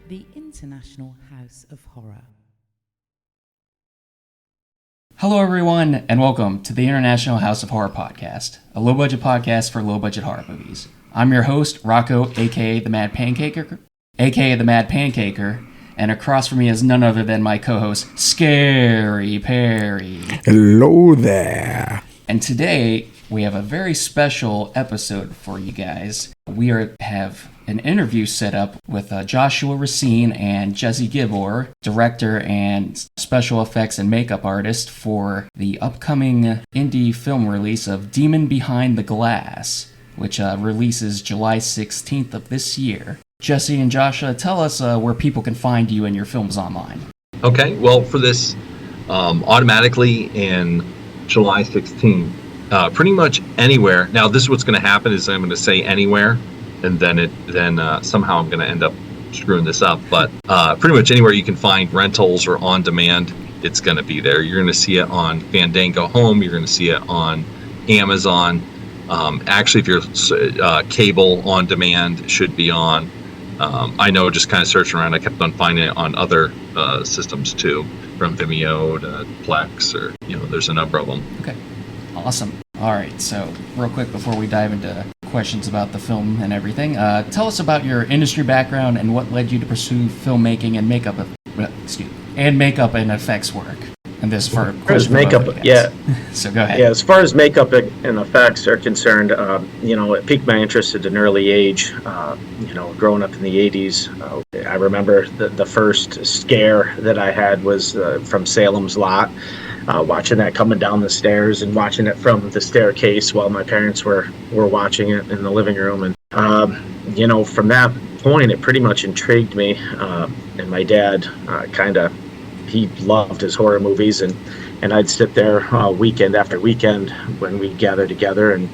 the International House of Horror. Hello, everyone, and welcome to the International House of Horror podcast, a low-budget podcast for low-budget horror movies. I'm your host, Rocco, aka the Mad Pancaker, and across from me is none other than my co-host, Scary Perry. Hello there. And today we have a very special episode for you guys. We have an interview set up with Joshua Recene and Jesse Gibor, director and special effects and makeup artist for the upcoming indie film release of Demon Behind the Glass, which releases July 16th of this year. Jesse and Joshua, tell us where people can find you and your films online. Okay, well, for this, automatically in July 16th, pretty much anywhere. Now, this is what's going to happen is I'm going to say anywhere, and then somehow I'm going to end up screwing this up. But pretty much anywhere you can find rentals or on demand, it's going to be there. You're going to see it on Fandango Home. You're going to see it on Amazon. Actually, if you're cable on demand, it should be on. I know, just kind of searching around, I kept on finding it on other systems too, from Vimeo to Plex, or there's a number of them. Okay. Awesome. All right, so real quick before we dive into questions about the film and everything, tell us about your industry background and what led you to pursue filmmaking and makeup and effects work. And this for makeup, yeah. So go ahead. Yeah, as far as makeup and effects are concerned, it piqued my interest at an early age. Growing up in the 80s, I remember the first scare that I had was from Salem's Lot. Watching that coming down the stairs and watching it from the staircase while my parents were watching it in the living room. And, from that point, it pretty much intrigued me. And my dad he loved his horror movies. And I'd sit there weekend after weekend when we'd gather together and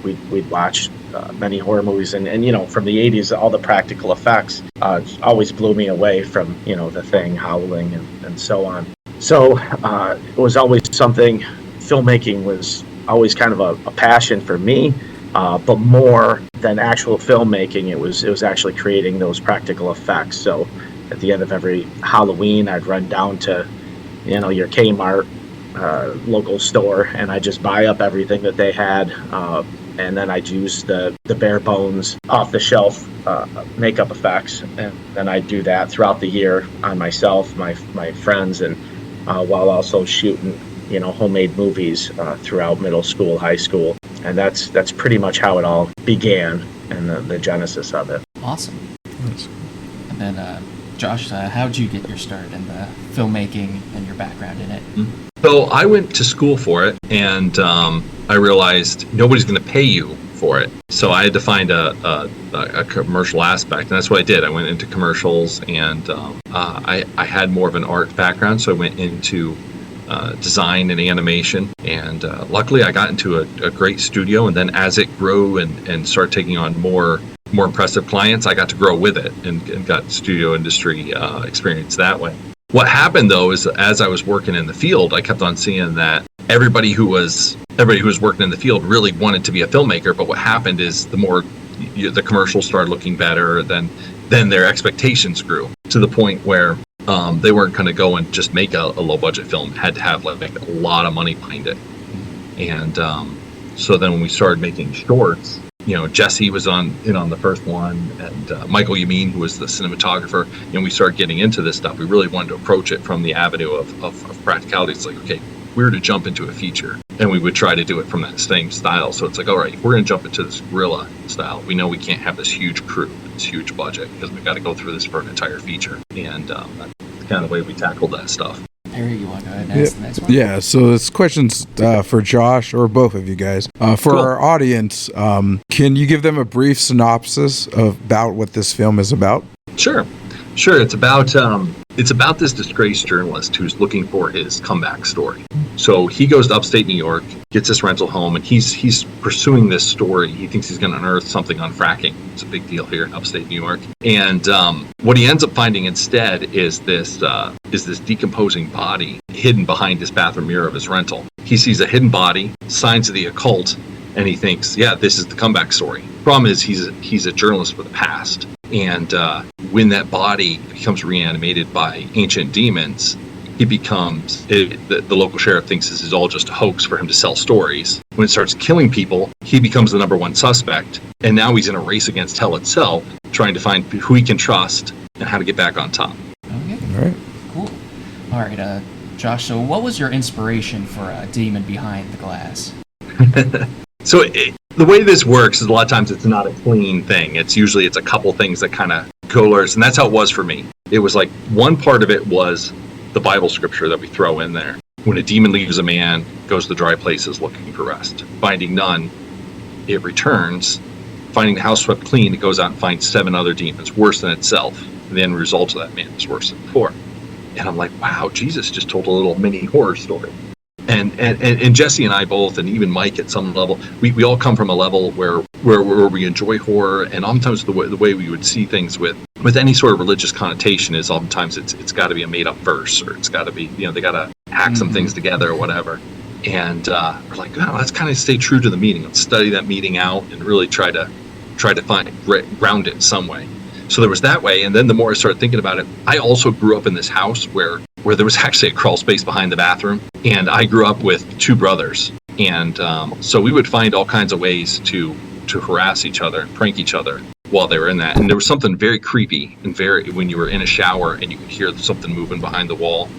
we'd watch many horror movies. And from the 80s, all the practical effects always blew me away from, The Thing, Howling, and so on. So it was always something, filmmaking was always kind of a passion for me, but more than actual filmmaking, it was actually creating those practical effects. So at the end of every Halloween, I'd run down to, your Kmart local store, and I'd just buy up everything that they had, and then I'd use the bare bones off the shelf makeup effects, and then I'd do that throughout the year on myself, my friends, and while also shooting, homemade movies throughout middle school, high school. And that's pretty much how it all began and the genesis of it. Awesome. And then, Josh, how'd you get your start in the filmmaking and your background in it? So I went to school for it, and I realized nobody's going to pay you for it. So I had to find a commercial aspect, and that's what I did. I went into commercials, and I had more of an art background, so I went into design and animation. And luckily, I got into a great studio, and then as it grew and started taking on more impressive clients, I got to grow with it and got studio industry experience that way. What happened, though, is as I was working in the field, I kept on seeing that everybody who was working in the field really wanted to be a filmmaker. But what happened is the more the commercials started looking better, then their expectations grew to the point where they weren't going to go and just make a low budget film. It had to have like a lot of money behind it. And so then when we started making shorts, Jesse was on the first one, and Michael Yamin, who was the cinematographer, we started getting into this stuff. We really wanted to approach it from the avenue of practicality. It's like, okay, we were to jump into a feature, and we would try to do it from that same style. So it's like, all right, if we're going to jump into this guerrilla style, we know we can't have this huge crew, this huge budget, because we've got to go through this for an entire feature. And that's kind of the way we tackled that stuff. Harry, you want to go ahead and ask the next one? Yeah, so it's questions for Josh or both of you guys. For our audience, can you give them a brief synopsis about what this film is about? Sure. It's about this disgraced journalist who's looking for his comeback story. So he goes to upstate New York, gets this rental home, and he's pursuing this story. He thinks he's going to unearth something on fracking. It's a big deal here in upstate New York. And what he ends up finding instead is this decomposing body hidden behind his bathroom mirror of his rental. He sees a hidden body, signs of the occult, and he thinks, yeah, this is the comeback story. Problem is, he's a journalist with a past. And when that body becomes reanimated by ancient demons, he becomes, the local sheriff thinks this is all just a hoax for him to sell stories. When it starts killing people, he becomes the number one suspect. And now he's in a race against hell itself, trying to find who he can trust and how to get back on top. Okay. All right. Cool. All right, Josh, so what was your inspiration for a demon behind the glass? So the way this works is a lot of times it's not a clean thing. It's usually a couple things that kind of coalesce, and that's how it was for me. It was like one part of it was the Bible scripture that we throw in there. When a demon leaves a man, goes to dry places looking for rest. Finding none, it returns. Finding the house swept clean, it goes out and finds 7 other demons, worse than itself. And the end result of that man is worse than before. And I'm like, wow, Jesus just told a little mini horror story. And Jesse and I both, and even Mike at some level, we all come from a level where we enjoy horror, and oftentimes the way we would see things with any sort of religious connotation is oftentimes it's got to be a made up verse, or it's got to be, they got to hack some things together or whatever. And we're like, oh, let's kind of stay true to the meaning. Let's study that meaning out and really try to ground it in some way. So there was that way, and then the more I started thinking about it, I also grew up in this house where there was actually a crawl space behind the bathroom, and I grew up with 2 brothers, and so we would find all kinds of ways to harass each other and prank each other while they were in that. And there was something very creepy and when you were in a shower and you could hear something moving behind the wall,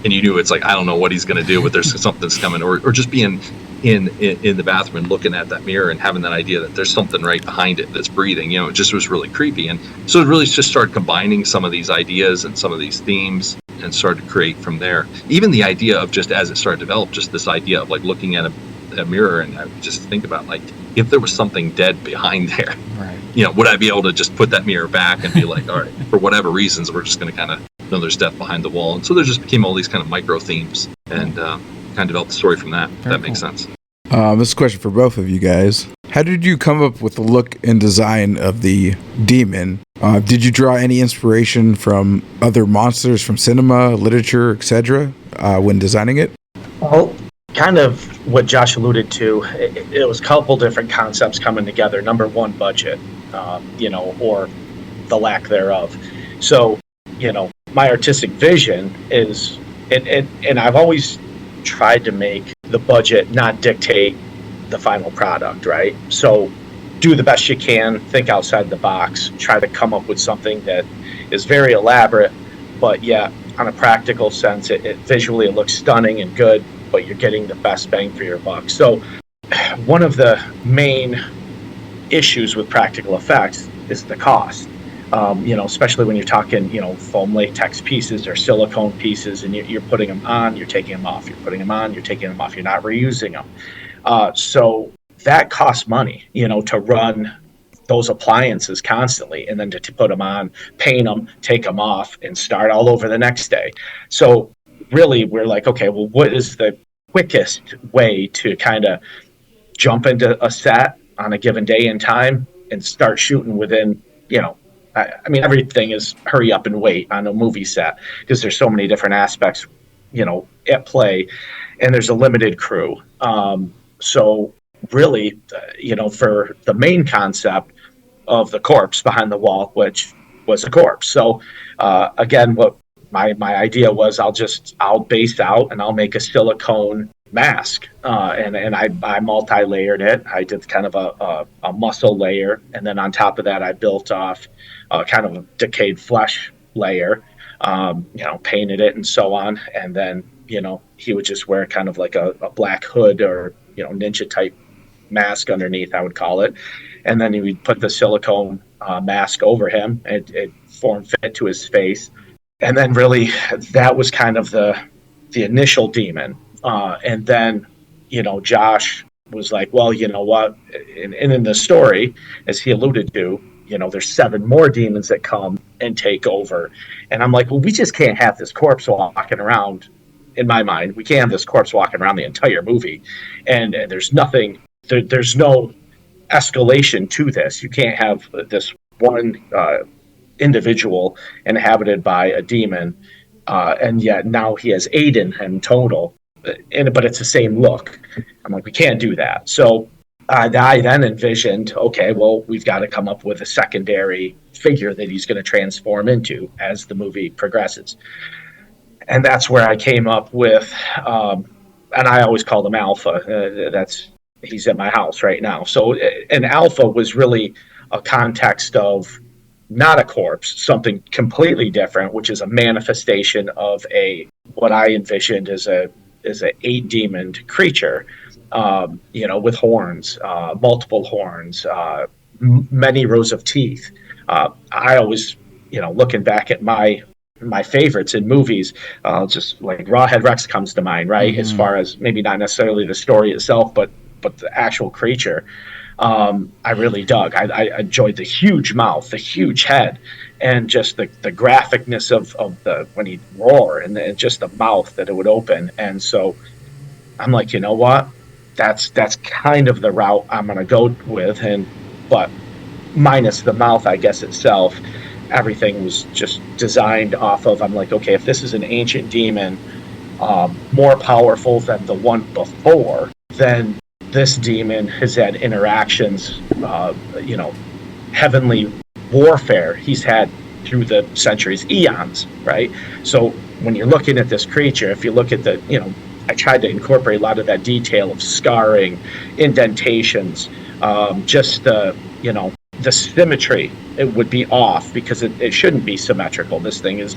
and you knew it's like, I don't know what he's going to do, but there's something's coming, or just being in the bathroom and looking at that mirror and having that idea that there's something right behind it that's breathing. It just was really creepy. And so it really just started combining some of these ideas and some of these themes and started to create from there. Even the idea of, just as it started to develop, just this idea of like looking at a mirror, and I would just think about, like, if there was something dead behind there, right, would I be able to just put that mirror back and be like, all right, for whatever reasons, we're just going to kind of know there's death behind the wall. And so there just became all these kind of micro themes, and kind of developed the story from that. If that makes sense. This is a question for both of you guys. How did you come up with the look and design of the demon? Did you draw any inspiration from other monsters from cinema, literature, etc. When designing it? Well, kind of what Josh alluded to, it was a couple different concepts coming together. Number one, budget, or the lack thereof. So, my artistic vision is, and I've always tried to make the budget not dictate the final product, right? So do the best you can, think outside the box, try to come up with something that is very elaborate, but yet on a practical sense, it visually it looks stunning and good, but you're getting the best bang for your buck. So one of the main issues with practical effects is the cost. Especially when you're talking, foam latex pieces or silicone pieces, and you're putting them on, you're taking them off, you're putting them on, you're taking them off, you're not reusing them. So that costs money, to run those appliances constantly, and then to put them on, paint them, take them off, and start all over the next day. So really, we're like, okay, well, what is the quickest way to kind of jump into a set on a given day and time and start shooting within, everything is hurry up and wait on a movie set, because there's so many different aspects, at play, and there's a limited crew. So really, for the main concept of the corpse behind the wall, which was a corpse. So again, what my idea was, I'll base out and I'll make a silicone mask, and I multi-layered it. I did kind of a muscle layer, and then on top of that I built off kind of a decayed flesh layer, painted it and so on, and then he would just wear kind of like a black hood, or ninja type mask underneath, I would call it, and then he would put the silicone mask over him, and it formed fit to his face. And then really that was kind of the initial demon. And then, Josh was like, well, you know what? And in the story, as he alluded to, there's 7 more demons that come and take over. And I'm like, well, we just can't have this corpse walking around. In my mind, we can't have this corpse walking around the entire movie. And there's nothing, there's no escalation to this. You can't have this one individual inhabited by a demon, and yet now he has 8 in him total, but it's the same look. I'm like, we can't do that. So I then envisioned, okay, well, we've got to come up with a secondary figure that he's going to transform into as the movie progresses. And that's where I came up with, and I always called him Alpha. That's He's at my house right now. So, an Alpha was really a context of not a corpse, something completely different, which is a manifestation of a what I envisioned as a eight demoned creature, with horns, multiple horns, many rows of teeth. I always, looking back at my favorites in movies, just like Rawhead Rex comes to mind, right? Mm-hmm. As far as maybe not necessarily the story itself, but the actual creature. I really dug. I enjoyed the huge mouth, the huge head, and just the graphicness of the when he'd roar and just the mouth that it would open. And so I'm like, you know what? That's kind of the route I'm gonna go with, but minus the mouth, I guess itself. Everything was just designed off of. I'm like, okay, if this is an ancient demon, more powerful than the one before, then this demon has had interactions, heavenly warfare he's had through the centuries, eons, right? So when you're looking at this creature, if you look at I tried to incorporate a lot of that detail of scarring, indentations, just the symmetry. It would be off because it shouldn't be symmetrical. This thing is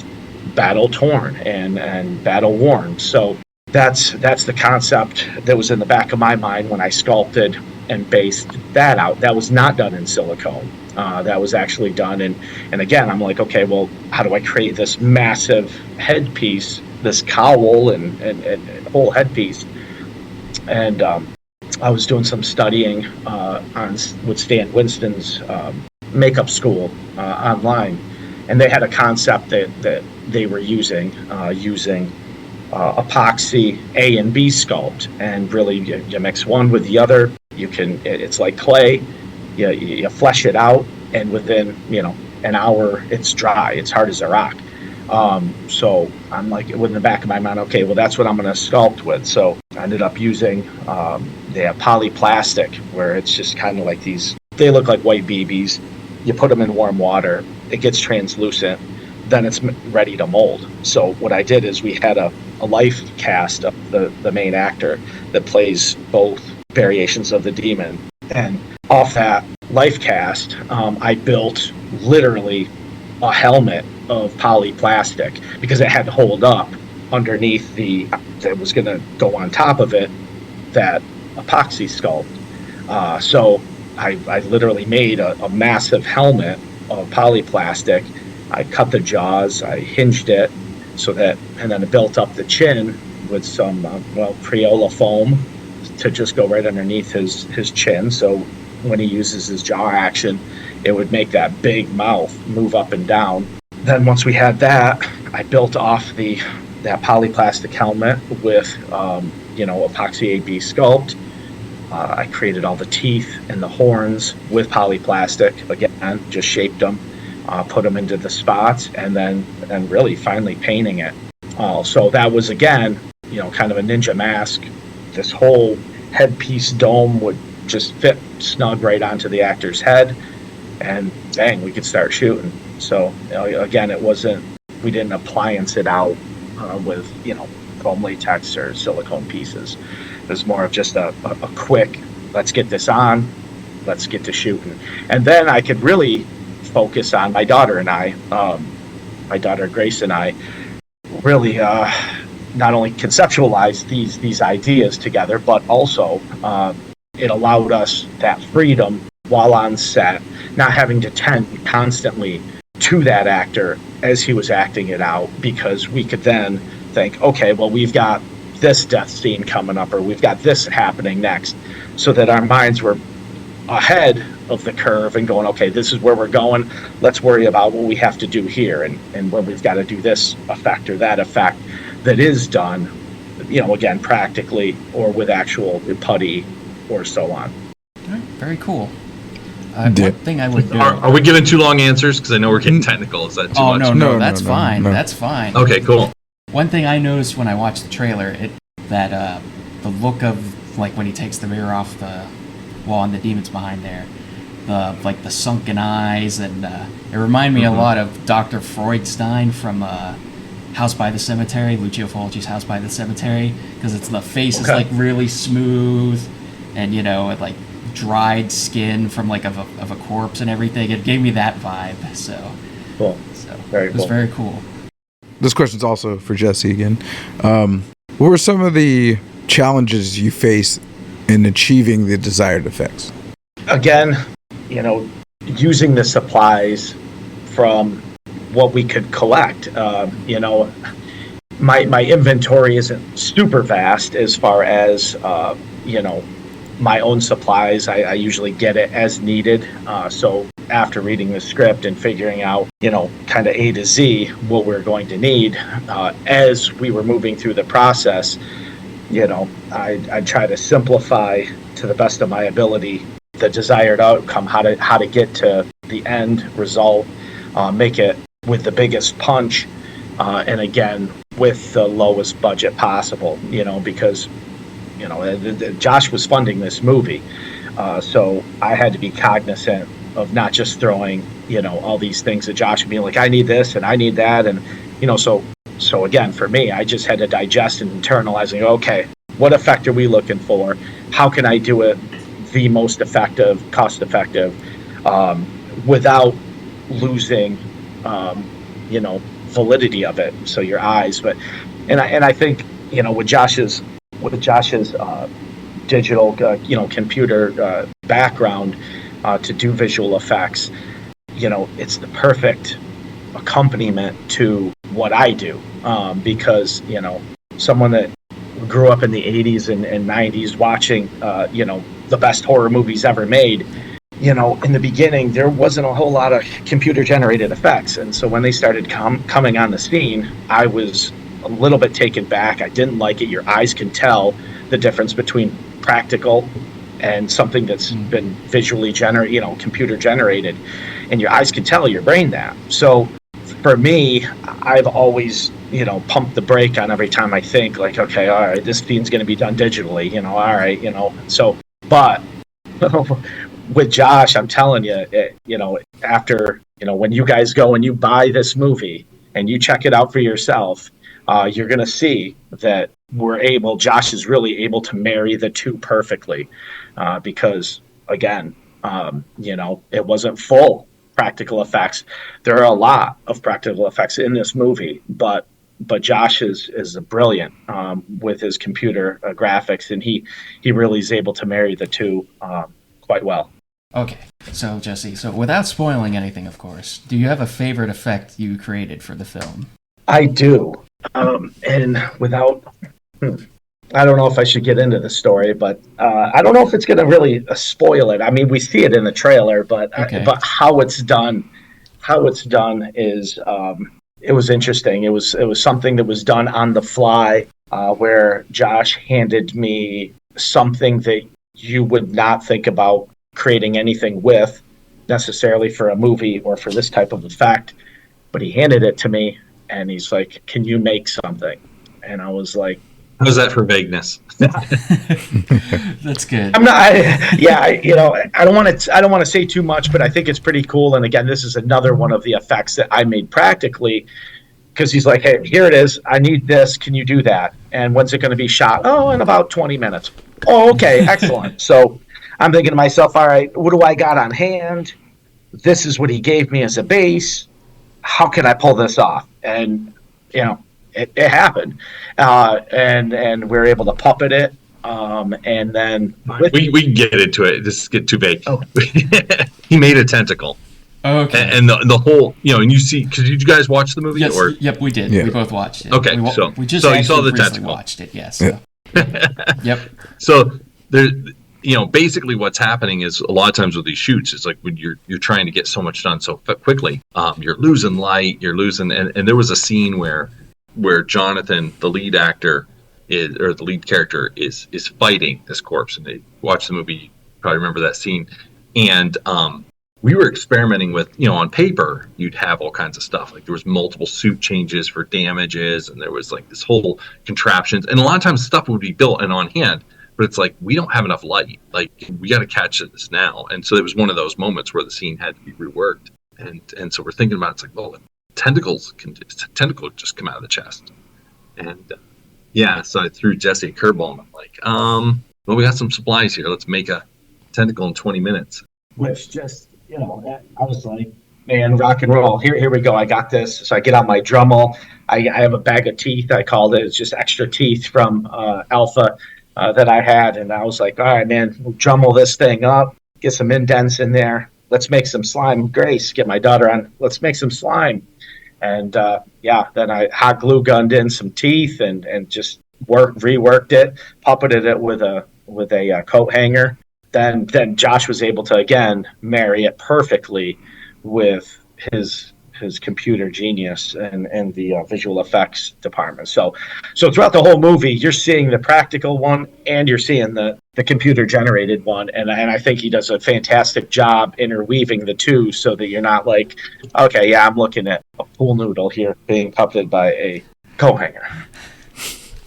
battle torn and battle worn. So that's the concept that was in the back of my mind when I sculpted and based that out. That was not done in silicone. That was actually done and again, I'm like, okay, well, how do I create this massive headpiece, this cowl and whole headpiece? And I was doing some studying with Stan Winston's makeup school online, and they had a concept that they were using epoxy A and B sculpt, and really you mix one with the other. It's like clay. You flesh it out, and within an hour it's dry. It's hard as a rock. So I'm like, in the back of my mind, okay, well, that's what I'm going to sculpt with. So I ended up using they have polyplastic, where it's just kind of like they look like white BBs. You put them in warm water, it gets translucent, then it's ready to mold. So what I did is we had a life cast of the main actor that plays both variations of the demon. And off that life cast, I built literally a helmet of polyplastic because it had to hold up underneath that was going to go on top of it, that epoxy sculpt. So I literally made a massive helmet of polyplastic. I cut the jaws, I hinged it and then I built up the chin with some Crayola foam to just go right underneath his chin. So when he uses his jaw action, it would make that big mouth move up and down. Then once we had that, I built off that polyplastic helmet with epoxy AB sculpt. I created all the teeth and the horns with polyplastic. Again, just shaped them, put them into the spots, and then really finally painting it. So that was, again, kind of a ninja mask. This whole headpiece dome would just fit snug right onto the actor's head, and bang, we could start shooting. So again, we didn't appliance it out with foam latex or silicone pieces. It was more of just a quick, let's get this on, let's get to shooting. And then I could really focus on my daughter and I, my daughter Grace and I, really not only conceptualize these ideas together, but also it allowed us that freedom while on set, not having to tend constantly to that actor as he was acting it out, because we could then think, okay, well, we've got this death scene coming up, or we've got this happening next, so that our minds were ahead of the curve and going, okay, this is where we're going, let's worry about what we have to do here, and when we've got to do this effect or that effect that is done, again, practically or with actual putty or so on. All right, very cool. One thing I would do. Are we giving too long answers? Because I know we're getting technical. Is that too much? No, that's fine. No. That's fine. Okay, cool. One thing I noticed when I watched the trailer, that the look of, like, when he takes the mirror off the wall and the demons behind there. The sunken eyes, and it reminded me a lot of Dr. Freudstein from House by the Cemetery, Lucio Fulci's House by the Cemetery, because it's the face is like really smooth, and with like dried skin from like of a corpse and everything. It gave me that vibe. So cool. So Very it was cool. very cool. This question's also for Jesse again. What were some of the challenges you faced in achieving the desired effects? Again, using the supplies from what we could collect. My inventory isn't super vast as far as my own supplies. I usually get it as needed. So after reading the script and figuring out, kind of A to Z what we're going to need, as we were moving through the process, I try to simplify to the best of my ability the desired outcome, how to get to the end result, make it with the biggest punch, and again with the lowest budget possible. Because Josh was funding this movie, so I had to be cognizant of not just throwing all these things at Josh and being like, I need this and I need that, and so again, for me, I just had to digest and internalizing. Okay, what effect are we looking for? How can I do it the most effective, cost effective, without losing, validity of it. So your eyes, and I think with Josh's digital, computer background to do visual effects, it's the perfect accompaniment to what I do, because someone that grew up in the 80s and 90s watching the best horror movies ever made, in the beginning there wasn't a whole lot of computer generated effects, and so when they started coming on the scene, I was a little bit taken back. I didn't like it. Your eyes can tell the difference between practical and something that's been visually generated, computer generated, and your eyes can tell your brain that. So for me, I've always, pumped the brake on every time I think like, okay, all right, this scene's going to be done digitally, all right, so, but with Josh, I'm telling you, after, when you guys go and you buy this movie and you check it out for yourself, you're going to see that Josh is really able to marry the two perfectly, because again, it wasn't full practical effects. There are a lot of practical effects in this movie, but Josh is brilliant with his computer graphics, and he really is able to marry the two quite well. Okay, so Jesse, without spoiling anything, of course, do you have a favorite effect you created for the film? I do, and without, I don't know if I should get into the story, but I don't know if it's going to really spoil it. I mean, we see it in the trailer, but how it's done is, it was interesting. It was something that was done on the fly, where Josh handed me something that you would not think about creating anything with necessarily for a movie or for this type of effect, but he handed it to me and he's like, can you make something? And I was like, how's that for vagueness? That's good. I don't want to say too much, but I think it's pretty cool. And again, this is another one of the effects that I made practically, because he's like, hey, here it is. I need this. Can you do that? And when's it going to be shot? Oh, in about 20 minutes. Oh, okay, excellent. So I'm thinking to myself, all right, what do I got on hand? This is what he gave me as a base. How can I pull this off? And, it happened. And we were able to puppet it. And then we can get into it. This get too vague. Oh. He made a tentacle. Okay. And the whole, and you see, did you guys watch the movie? Yes, or? Yep, we did. Yeah. We both watched it. Okay, we just so you saw the recently tentacle. watched it, yes. Yeah. Yep. So there, basically what's happening is a lot of times with these shoots, it's like when you're trying to get so much done so quickly, you're losing light, and there was a scene where Jonathan, the lead actor, the lead character is fighting this corpse, and they watch the movie, you probably remember that scene, and we were experimenting with, on paper, you'd have all kinds of stuff. Like there was multiple suit changes for damages, and there was like this whole contraptions, and a lot of times stuff would be built and on hand. but it's like, we don't have enough light. Like, we got to catch this now. And so it was one of those moments where the scene had to be reworked. And so we're thinking about, it's like, well, tentacle just come out of the chest. And so I threw Jesse a curveball, and I'm like, well, we got some supplies here. Let's make a tentacle in 20 minutes. Which just, I was like, man, rock and roll. Here we go. I got this. So I get out my Dremel. I have a bag of teeth. I called it. It's just extra teeth from Alpha that I had. And I was like, all right, man, we'll Dremel this thing up, get some indents in there. Let's make some slime. Grace, get my daughter on. Let's make some slime. And then I hot glue gunned in some teeth and just reworked it, puppeted it with a coat hanger. Then Josh was able to again marry it perfectly with his computer genius and the visual effects department. So throughout the whole movie, you're seeing the practical one and you're seeing the computer generated one, and I think he does a fantastic job interweaving the two, so that you're not like, okay, yeah, I'm looking at a pool noodle here being puppeted by a coat hanger.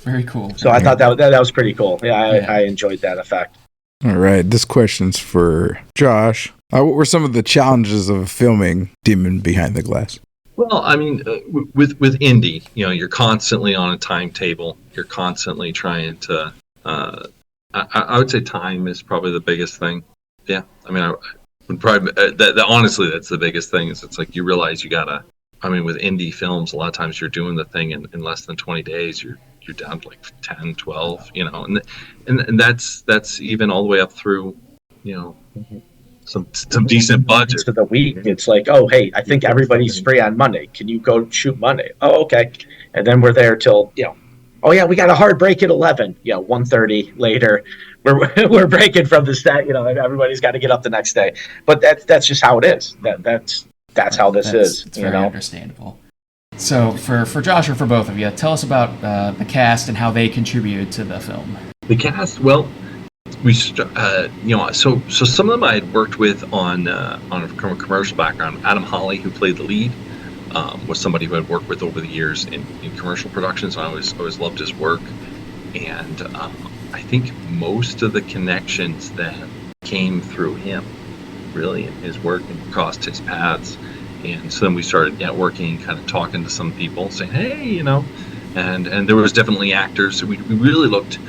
Very cool. So I thought that was pretty cool. Yeah, I enjoyed that effect. All right, this question's for Josh. What were some of the challenges of filming Demon Behind the Glass? Well, I mean, with indie, you're constantly on a timetable. You're constantly trying to. I would say time is probably the biggest thing. Yeah, I mean, I would probably honestly, that's the biggest thing. Is it's like you realize you gotta. I mean, with indie films, a lot of times you're doing the thing in less than 20 days. You're down to like 10, 12, and that's even all the way up through, some decent budget. To the week, it's like, oh, hey, I think everybody's free on Monday. Can you go shoot Monday? Oh, okay. And then we're there till, oh yeah, we got a hard break at 11. 1:30 later, we're breaking from the set. Everybody's got to get up the next day. But that's just how it is. That's how this is. It's very understandable. So for Josh or for both of you, tell us about the cast and how they contributed to the film. The cast, well, we so some of them I had worked with on a commercial background. Adam Holly, who played the lead, was somebody who I'd worked with over the years in commercial productions. I always loved his work, and I think most of the connections that came through him, really, in his work, and crossed his paths. And so then we started working, kind of talking to some people, saying, hey, and there was definitely actors. We really looked.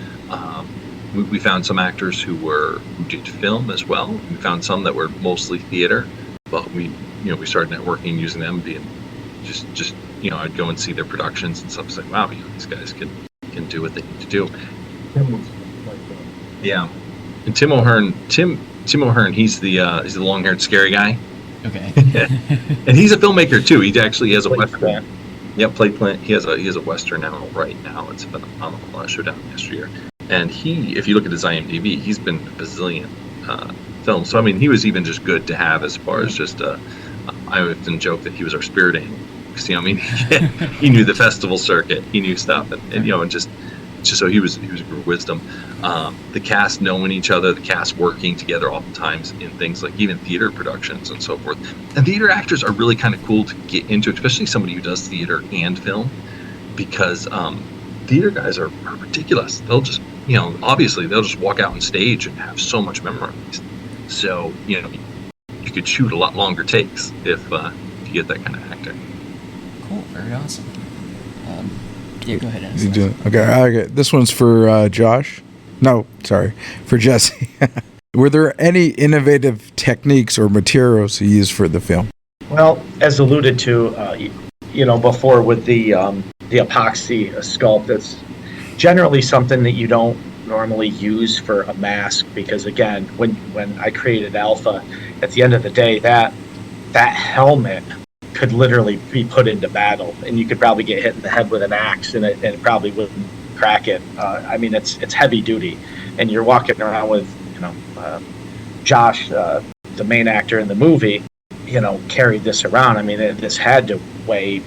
We found some actors who did film as well. We found some that were mostly theater, but we started networking using them, being just I'd go and see their productions and stuff. It's like, wow, these guys can do what they need to do. Yeah, and Tim O'Hearn, he's the long-haired scary guy. Okay. And he's a filmmaker too. He actually has a western. Yeah, Plate Plant. He has a western now. Right now, it's been a showdown yesteryear. And if you look at his IMDb, he's been a bazillion films. So I mean, he was even just good to have as far as just. I often joke that he was our spirit animal, because he knew the festival circuit, he knew stuff, and just so he was a group of wisdom. The cast knowing each other, the cast working together oftentimes in things like even theater productions and so forth. And theater actors are really kind of cool to get into, especially somebody who does theater and film, because theater guys are ridiculous. They'll just, obviously they'll just walk out on stage and have so much memorized. So, you could shoot a lot longer takes if you get that kind of actor. Cool, very awesome. Yeah, go ahead. Okay. This one's for Josh. No, sorry, for Jesse. Were there any innovative techniques or materials you used for the film? Well, as alluded to, before with the epoxy sculpt, that's generally something that you don't normally use for a mask, because again, when I created Alpha, at the end of the day, that helmet could literally be put into battle, and you could probably get hit in the head with an axe, and it probably wouldn't crack it. I mean, it's heavy duty, and you're walking around with Josh, the main actor in the movie, carried this around. I mean, this had to weigh,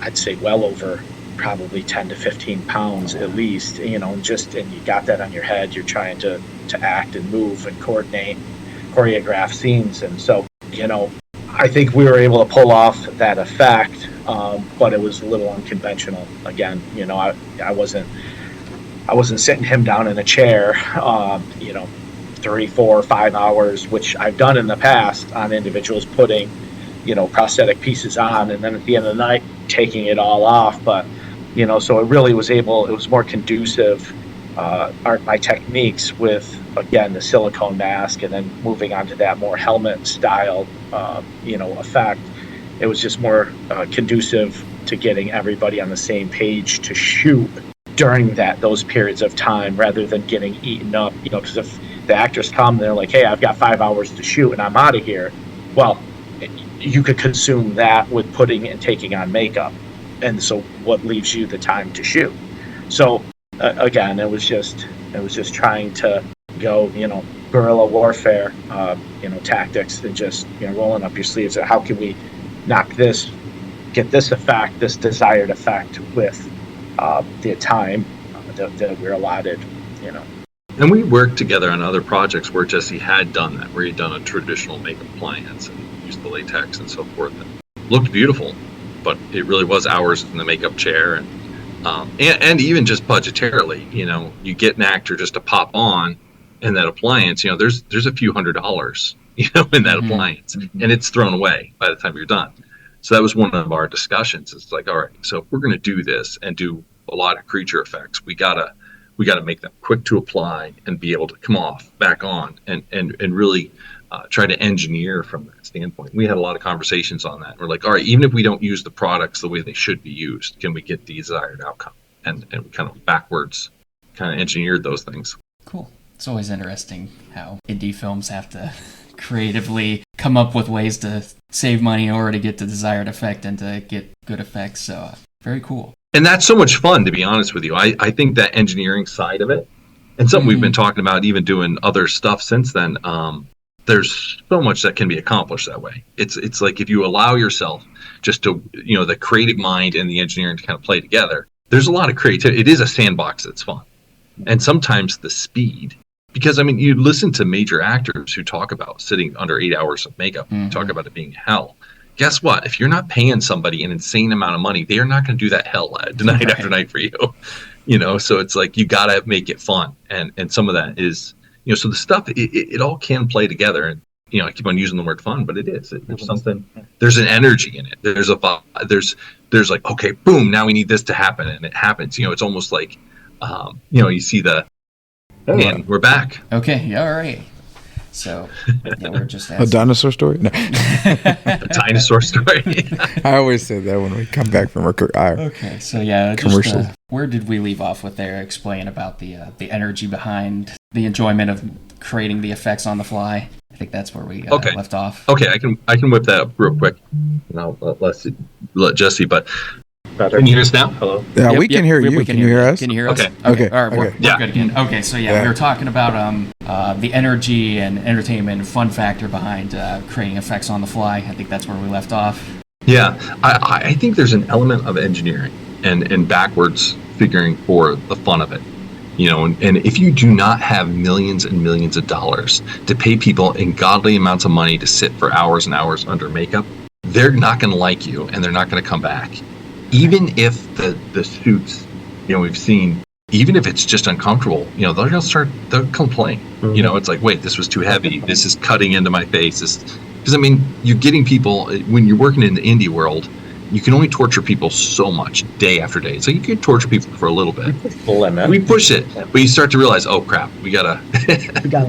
I'd say, well over probably 10 to 15 pounds at least. And you got that on your head. You're trying to act and move and choreograph scenes, and so I think we were able to pull off that effect, but it was a little unconventional. Again, I wasn't I wasn't sitting him down in a chair, 3, 4, 5 hours, which I've done in the past on individuals putting, prosthetic pieces on, and then at the end of the night taking it all off. But, so it really was it was more conducive, my techniques with, again, the silicone mask, and then moving on to that more helmet style, effect. It was just more conducive to getting everybody on the same page to shoot during those periods of time, rather than getting eaten up, because if the actors come, they're like, hey, I've got 5 hours to shoot and I'm out of here. Well, you could consume that with putting and taking on makeup. And so what leaves you the time to shoot? So again, it was just trying to go, guerrilla warfare, tactics, and just, rolling up your sleeves. And how can we get this effect, this desired effect with the time that we're allotted, And we worked together on other projects where Jesse had done that, where he'd done a traditional makeup appliance and used the latex and so forth. It looked beautiful, but it really was hours in the makeup chair, and even just budgetarily, you get an actor just to pop on in that appliance, there's a few $100s, in that appliance, and it's thrown away by the time you're done. So that was one of our discussions. It's like, all right, so if we're going to do this and do a lot of creature effects, we gotta make them quick to apply and be able to come off, back on, and really try to engineer from that standpoint. We had a lot of conversations on that. We're like, all right, even if we don't use the products the way they should be used, can we get the desired outcome? And we kind of backwards kind of engineered those things. Cool. It's always interesting how indie films have to creatively come up with ways to save money in order to get the desired effect and to get good effects. So very cool. And that's so much fun, to be honest with you. I think that engineering side of it, and something we've been talking about, even doing other stuff since then, there's so much that can be accomplished that way. It's like if you allow yourself just to, the creative mind and the engineering to kind of play together, there's a lot of creativity. It is a sandbox that's fun. And sometimes the speed, because, you listen to major actors who talk about sitting under 8 hours of makeup, talk about it being hell. Guess what? If you're not paying somebody an insane amount of money, they are not going to do that hell night after night for you. So it's like you got to make it fun. And some of that is, so the stuff, it all can play together. And, I keep on using the word fun, but it is. There's something, there's an energy in it. There's like, okay, boom, now we need this to happen. And it happens. It's almost like, you see and we're back. Okay, yeah, all right. So, we're just a dinosaur story? No. A dinosaur story. I always say that when we come back from our okay, so commercial. Where did we leave off with there? Explain about the energy behind the enjoyment of creating the effects on the fly. I think that's where we left off. Okay, I can whip that up real quick, and I'll let Jesse. But can you hear us now? Hello. Yeah, we can hear you. Can you hear us? Can you hear us? Okay. All right, we're good again. Okay, so we were talking about the energy and entertainment and fun factor behind creating effects on the fly. I think that's where we left off. Yeah, I think there's an element of engineering and backwards figuring for the fun of it. And if you do not have millions and millions of dollars to pay people in godly amounts of money to sit for hours and hours under makeup, they're not going to like you and they're not going to come back. Even if the suits, we've seen, even if it's just uncomfortable, they'll complain. It's like, wait, this was too heavy. This is cutting into my face. Because you're getting people, when you're working in the indie world, you can only torture people so much day after day. So you can torture people for a little bit. We push it, but you start to realize, oh crap, we gotta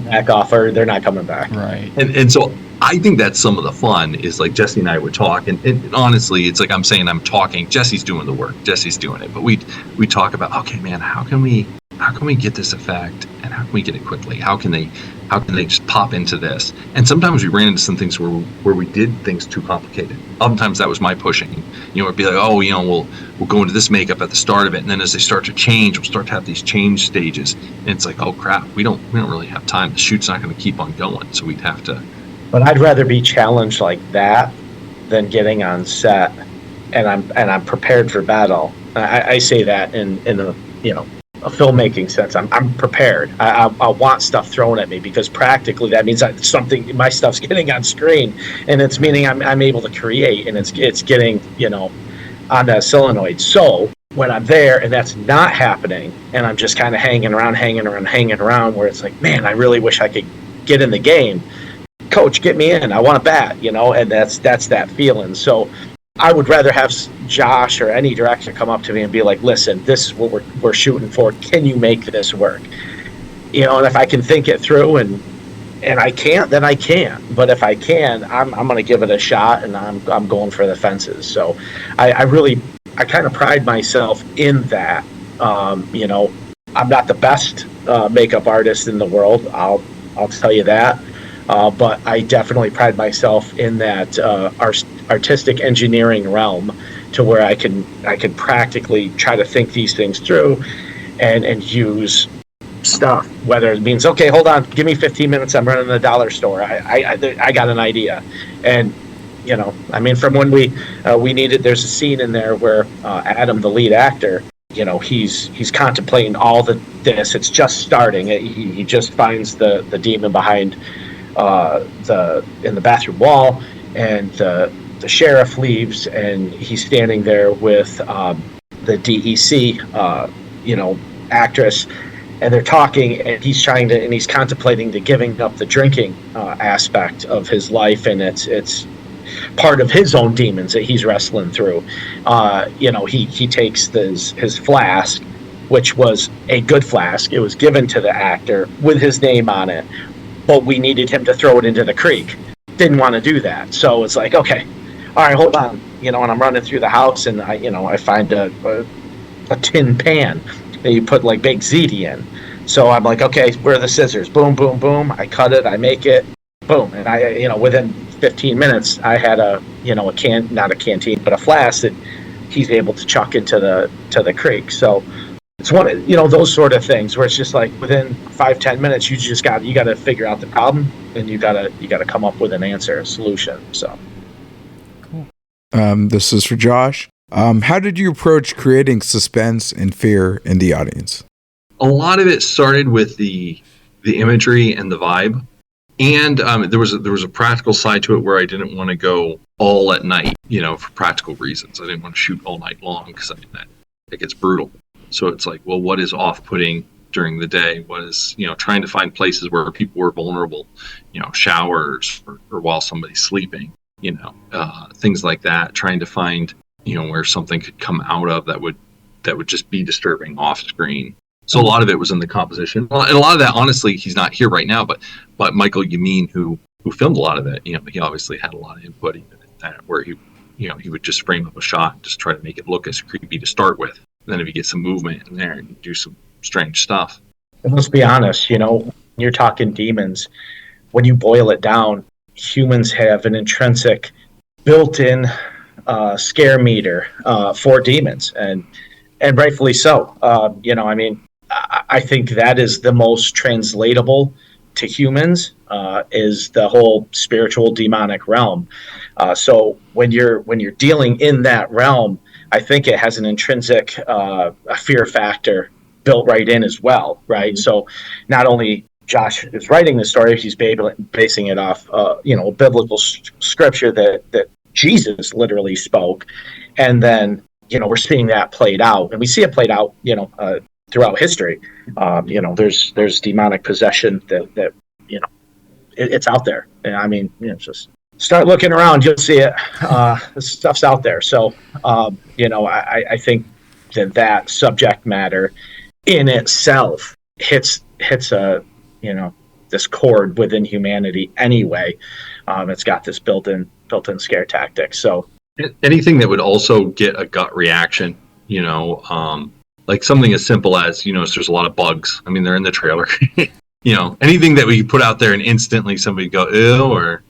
back off, or they're not coming back. Right. And so I think that's some of the fun is like Jesse and I would talk, and honestly, it's like I'm saying I'm talking. Jesse's doing the work. Jesse's doing it, but we talk about, okay, man, how can we get this effect, and how can we get it quickly? How can they just pop into this? And sometimes we ran into some things where we did things too complicated. Oftentimes that was my pushing. It'd be like, oh, we'll go into this makeup at the start of it, and then as they start to change, we'll start to have these change stages. And it's like, oh crap, we don't really have time. The shoot's not going to keep on going, so we'd have to. But I'd rather be challenged like that than getting on set and I'm prepared for battle. I say that in a filmmaking sense. I'm prepared. I want stuff thrown at me, because practically that means my stuff's getting on screen, and it's meaning I'm able to create, and it's getting on that solenoid. So when I'm there and that's not happening, and I'm just kind of hanging around, where it's like, man, I really wish I could get in the game. Coach, get me in. I want to bat, and that's that feeling. So I would rather have Josh or any director come up to me and be like, listen, this is what we're shooting for. Can you make this work? And if I can think it through and I can't, then I can't. But if I can, I'm going to give it a shot, and I'm going for the fences. So I kind of pride myself in that. I'm not the best makeup artist in the world. I'll tell you that. But I definitely pride myself in that artistic engineering realm, to where I can practically try to think these things through and use stuff, whether it means, okay, hold on, give me 15 minutes, I'm running the dollar store, I got an idea. And from when we needed, there's a scene in there where Adam, the lead actor, he's contemplating all this, it's just starting, he just finds the demon behind in the bathroom wall, and the sheriff leaves, and he's standing there with the DEC actress, and they're talking, and he's contemplating the giving up the drinking aspect of his life, and it's part of his own demons that he's wrestling through. He takes his flask, which was a good flask. It was given to the actor with his name on it, but we needed him to throw it into the creek. Didn't want to do that, so it's like, okay, all right, hold on, and I'm running through the house, and I find a tin pan that you put like baked ziti in. So I'm like, okay, where are the scissors? Boom, boom, boom. I cut it, I make it, boom, and I, within 15 minutes, I had not a canteen, but a flask that he's able to chuck into the creek. So it's one of, those sort of things where it's just like within 5-10 minutes, you got to figure out the problem, and you got to come up with an answer, a solution. So cool. This is for Josh. How did you approach creating suspense and fear in the audience? A lot of it started with the imagery and the vibe, and there was a practical side to it where I didn't want to go all at night, for practical reasons. I didn't want to shoot all night long, because it gets brutal. So it's like, well, what is off-putting during the day? What is, trying to find places where people were vulnerable, showers or while somebody's sleeping, things like that. Trying to find, where something could come out of that would just be disturbing off screen. So a lot of it was in the composition. And a lot of that, honestly, he's not here right now, but Michael Yamin, who filmed a lot of it, he obviously had a lot of input in that, where he would just frame up a shot and just try to make it look as creepy to start with. Then if you get some movement in there and do some strange stuff. And let's be honest, you're talking demons. When you boil it down, humans have an intrinsic built-in scare meter for demons, and rightfully so. I think that is the most translatable to humans, is the whole spiritual demonic realm. So when you're dealing in that realm, I think it has an intrinsic a fear factor built right in as well, right? So not only Josh is writing the story, he's basing it off biblical scripture that Jesus literally spoke, and then we're seeing that played out, and we see it played out throughout history. There's demonic possession that it's out there, and just start looking around, you'll see it. This stuff's out there. So, I think that subject matter in itself hits this chord within humanity anyway. It's got this built-in scare tactic. So anything that would also get a gut reaction, like something as simple as, there's a lot of bugs. They're in the trailer. Anything that we put out there and instantly somebody go, ew, or,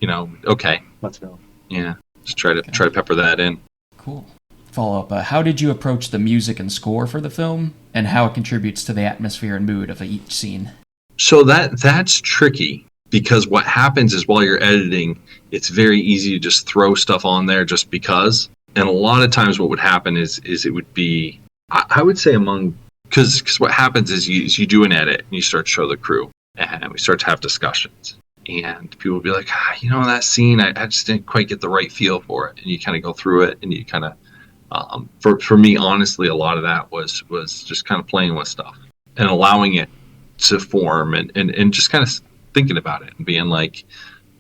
okay, let's go. Yeah, just try to pepper that in. Cool. Follow up, how did you approach the music and score for the film, and how it contributes to the atmosphere and mood of each scene? So that's tricky, because what happens is while you're editing, it's very easy to just throw stuff on there just because. And a lot of times what would happen is it would be, I would say because what happens is you do an edit and you start to show the crew, and we start to have discussions, and people will be like, that scene, I just didn't quite get the right feel for it. And you kind of go through it, and you kind of For me, honestly, a lot of that was just kind of playing with stuff and allowing it to form, and just kind of thinking about it and being like,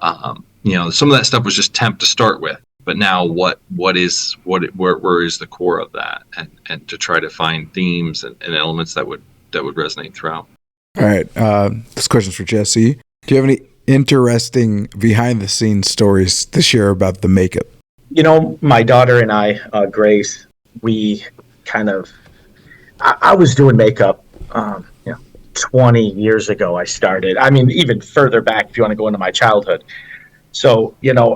some of that stuff was just temp to start with, but now where is the core of that, and to try to find themes and elements that would resonate throughout. All right. This question's for Jesse. Do you have any interesting behind the scenes stories to share about the makeup? My daughter and I, Grace, we kind of, I was doing makeup, 20 years ago I started. I mean, even further back if you want to go into my childhood. So,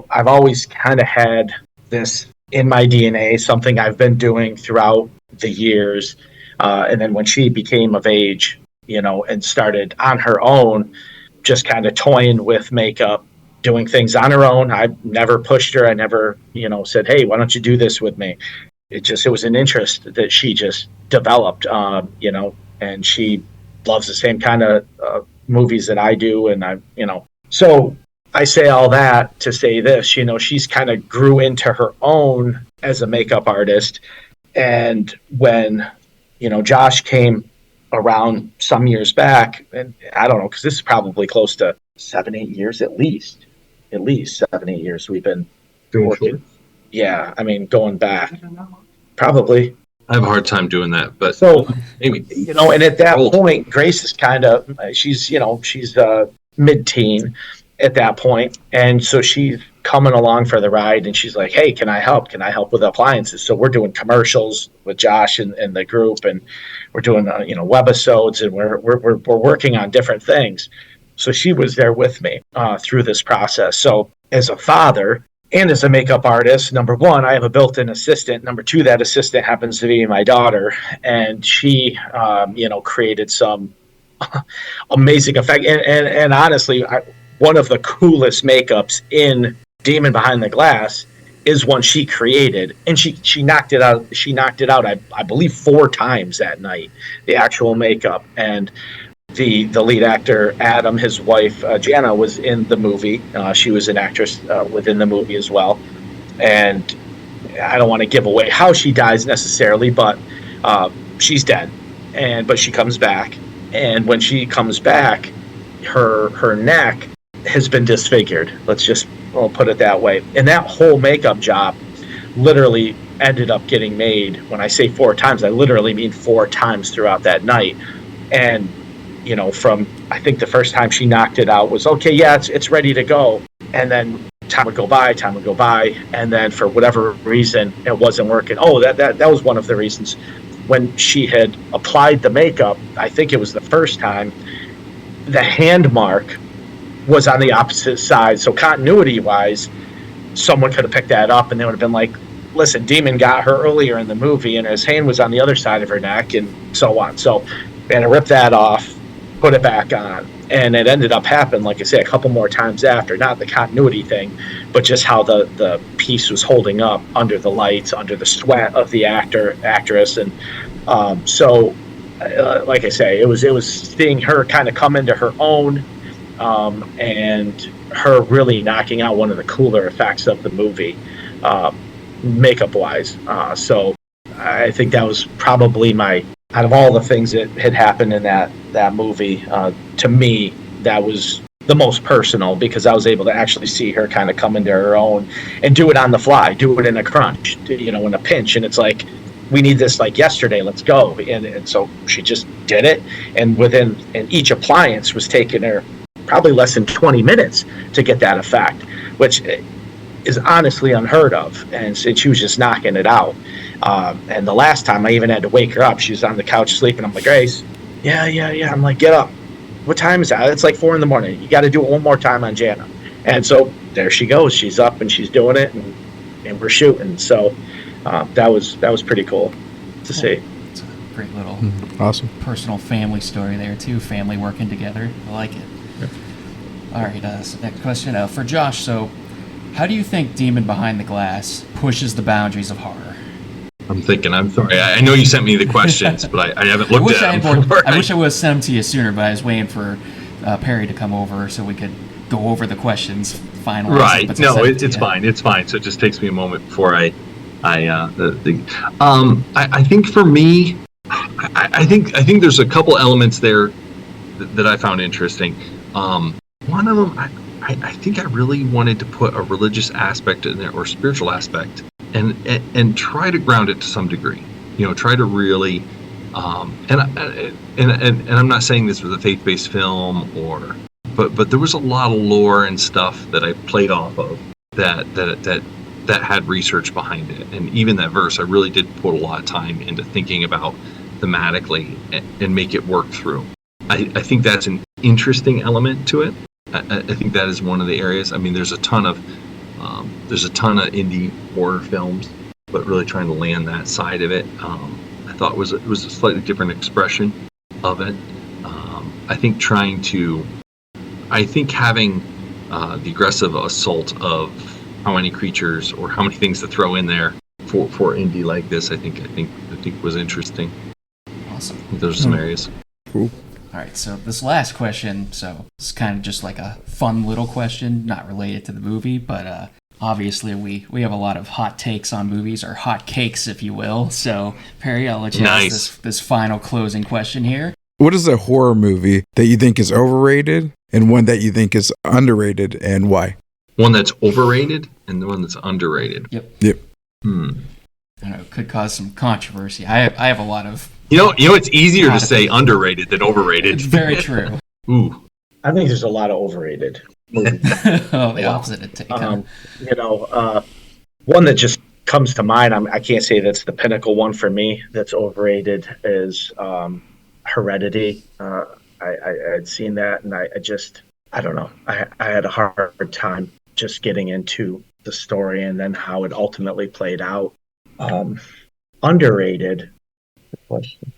I've always kind of had this in my DNA, something I've been doing throughout the years. And then when she became of age, and started on her own, just kind of toying with makeup, doing things on her own. I never pushed her. I never, said, hey, why don't you do this with me? It was an interest that she just developed, and she loves the same kind of movies that I do. And so I say all that to say this, she's kind of grew into her own as a makeup artist. And when, Josh came around some years back, and I don't know, because this is probably close to 7-8 years at least 7-8 years we've been working. Yeah, I mean, going back, probably. I have a hard time doing that, but so maybe and at that point, Grace is kind of she's mid-teen at that point, and so she's coming along for the ride, and she's like, hey, can I help with appliances? So we're doing commercials with Josh and the group, and we're doing webisodes, and we're working on different things. So she was there with me through this process. So as a father and as a makeup artist, number one, I have a built-in assistant. Number two, that assistant happens to be my daughter, and she created some amazing effect. And honestly, one of the coolest makeups in Demon Behind the Glass is one she created, and she knocked it out. I believe 4 times that night, the actual makeup. And the lead actor, Adam, his wife, Jana, was in the movie. She was an actress within the movie as well. And I don't want to give away how she dies necessarily, but she's dead. But she comes back. And when she comes back, her neck has been disfigured. I'll put it that way. And that whole makeup job literally ended up getting made. When I say 4 times, I literally mean 4 times throughout that night. And from, I think the first time she knocked it out was, okay, yeah, it's ready to go. And then time would go by, and then for whatever reason, it wasn't working. Oh, that was one of the reasons. When she had applied the makeup, I think it was the first time, the hand mark was on the opposite side. So continuity-wise, someone could have picked that up, and they would have been like, listen, Demon got her earlier in the movie, and his hand was on the other side of her neck, and so on. So they had to rip that off, put it back on. And it ended up happening, like I say, a couple more times after. Not the continuity thing, but just how the piece was holding up under the lights, under the sweat of the actress. And like I say, it was seeing her kind of come into her own, and her really knocking out one of the cooler effects of the movie, makeup-wise. So I think that was probably out of all the things that had happened in that movie, to me, that was the most personal, because I was able to actually see her kind of come into her own and do it on the fly, do it in a crunch, in a pinch. And it's like, we need this like yesterday, let's go. And so she just did it. And each appliance was taking her probably less than 20 minutes to get that effect, which is honestly unheard of. And she was just knocking it out. And the last time I even had to wake her up, she was on the couch sleeping. I'm like, Grace, yeah. I'm like, get up. What time is that? It's like 4 a.m. You got to do it one more time on Jana. And so there she goes. She's up and she's doing it, and we're shooting. So that was pretty cool to see. It's a great little awesome personal family story there too. Family working together. I like it. Yeah. All right. So next question for Josh. So, how do you think Demon Behind the Glass pushes the boundaries of horror? I'm thinking. I'm sorry. I know you sent me the questions, but I haven't looked at them. I wish I would have sent them to you sooner, but I was waiting for Perry to come over so we could go over the questions finally. Right. No, it's fine. It's fine. So it just takes me a moment before I I think for me, I think there's a couple elements there that I found interesting. One of them, I think I really wanted to put a religious aspect in there or spiritual aspect, and try to ground it to some degree. Try to really, and I'm not saying this was a faith-based film but there was a lot of lore and stuff that I played off of that had research behind it, and even that verse, I really did put a lot of time into thinking about thematically and make it work through. I think that's an interesting element to it. I think that is one of the areas. I mean, there's a ton of indie horror films, but really trying to land that side of it, I thought was a slightly different expression of it. I think having the aggressive assault of how many creatures or how many things to throw in there for indie like this, I think was interesting. Awesome. Those are some areas. Cool. All right, so this last question, so it's kind of just like a fun little question, not related to the movie, but obviously we have a lot of hot takes on movies, or hot cakes, if you will. So, Perry, I'll let you ask this final closing question here. What is a horror movie that you think is overrated and one that you think is underrated, and why? One that's overrated and the one that's underrated. Yep. Yep. I know, it could cause some controversy. I have a lot of... it's easier to say underrated than overrated. It's very true. Ooh. I think there's a lot of overrated movies. The opposite of take. One that just comes to mind, I can't say that's the pinnacle one for me that's overrated, is Heredity. I'd seen that, and I don't know. I had a hard time just getting into the story and then how it ultimately played out. Underrated. Question.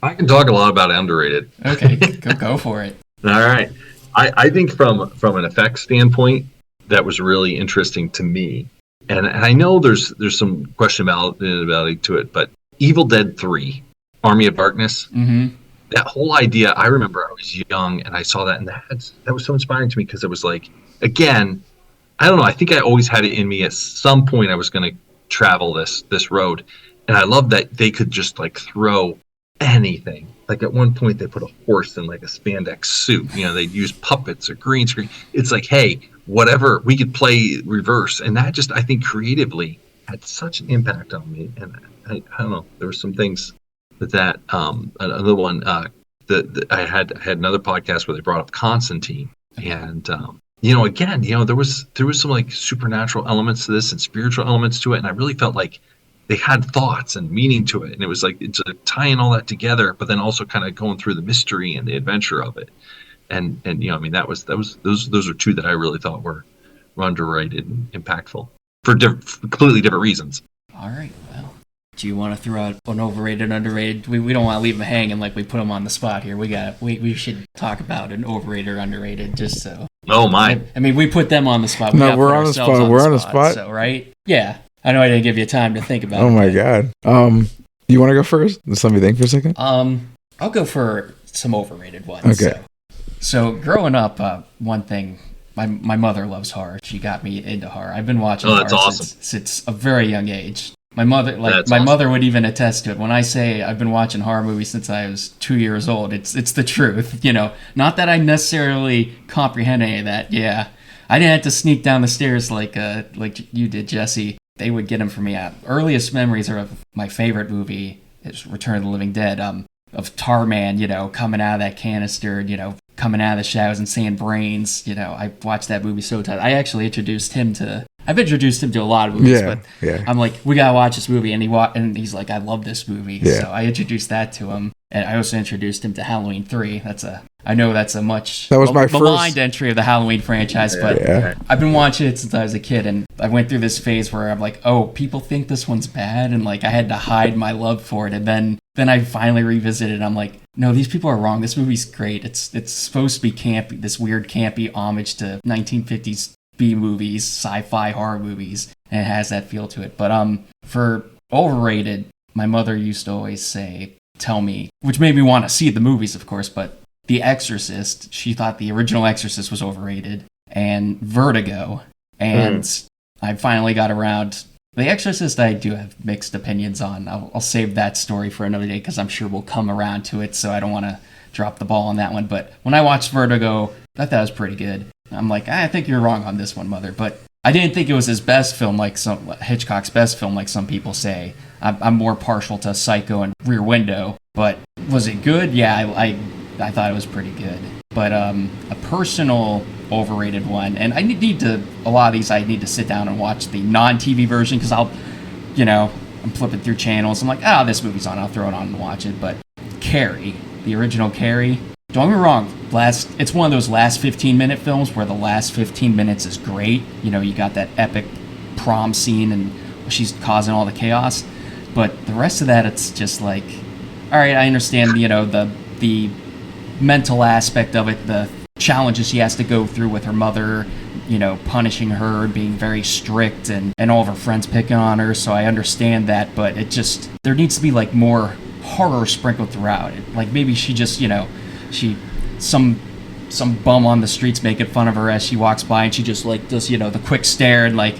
I can talk a lot about underrated. Okay, go for it. All right. I think from an effects standpoint, that was really interesting to me. And I know there's some questionability to it, but Evil Dead 3, Army of Darkness, that whole idea, I remember I was young and I saw that, and that was so inspiring to me, because it was like, again, I don't know, I think I always had it in me at some point I was going to travel this road. And I love that they could just like throw anything. Like at one point they put a horse in like a spandex suit. They'd use puppets or green screen. It's like, hey, whatever, we could play reverse. And that just, I think, creatively had such an impact on me. And I don't know, there were some things that another one, I had another podcast where they brought up Constantine. And again, there was some like supernatural elements to this and spiritual elements to it. And I really felt like they had thoughts and meaning to it, and it was like it's tying all that together, but then also kind of going through the mystery and the adventure of it. And those are two that I really thought were underrated and impactful for completely different reasons. All right, well, do you want to throw out an overrated, underrated? We don't want to leave them hanging like we put them on the spot here. We should talk about an overrated or underrated, just so. Oh my! I mean, we put them on the spot. We're on the spot. We're on the spot. So right? Yeah. I know I didn't give you time to think about it. Oh my God. You want to go first? Just let me think for a second. I'll go for some overrated ones. Okay. So growing up, one thing, my mother loves horror. She got me into horror. I've been watching horror since a very young age. My mother would even attest to it. When I say I've been watching horror movies since I was 2 years old, it's the truth. Not that I necessarily comprehend any of that. Yeah, I didn't have to sneak down the stairs like you did, Jesse. They would get them for me. Earliest memories are of my favorite movie is Return of the Living Dead. Of Tarman, coming out of that canister, coming out of the shadows and seeing brains. I watched that movie so tight. I've introduced him to a lot of movies, but I'm like, we gotta watch this movie, and he's like, I love this movie. Yeah. So I introduced that to him, and I also introduced him to Halloween 3. I know that's a much maligned entry of the Halloween franchise, but I've been watching it since I was a kid, and I went through this phase where I'm like, oh, people think this one's bad, and like I had to hide my love for it, and then I finally revisited it. I'm like, no, these people are wrong. This movie's great. It's supposed to be campy, this weird campy homage to 1950s B movies, sci-fi horror movies, and it has that feel to it. But for overrated, my mother used to always tell me, which made me want to see the movies, of course, but The Exorcist, she thought the original Exorcist was overrated, and Vertigo. And I finally got around The Exorcist, I do have mixed opinions on. I'll save that story for another day because I'm sure we'll come around to it, so I don't want to drop the ball on that one. But when I watched Vertigo, I thought it was pretty good. I'm like, I think you're wrong on this one, Mother. But I didn't think it was his best film, like Hitchcock's best film, like some people say. I'm more partial to Psycho and Rear Window. But was it good? Yeah, I thought it was pretty good. But a personal overrated one, and I need to, a lot of these I need to sit down and watch the non-TV version because I'm flipping through channels. I'm like, this movie's on, I'll throw it on and watch it. But Carrie, the original Carrie, don't get me wrong, it's one of those last 15-minute films where the last 15 minutes is great. You got that epic prom scene and she's causing all the chaos. But the rest of that, it's just like, all right, I understand, the mental aspect of it, the challenges she has to go through with her mother, punishing her, being very strict, and all of her friends picking on her. So I understand that, but there needs to be like more horror sprinkled throughout it. Like maybe she just, some bum on the streets making fun of her as she walks by, and she just like does, the quick stare, and like,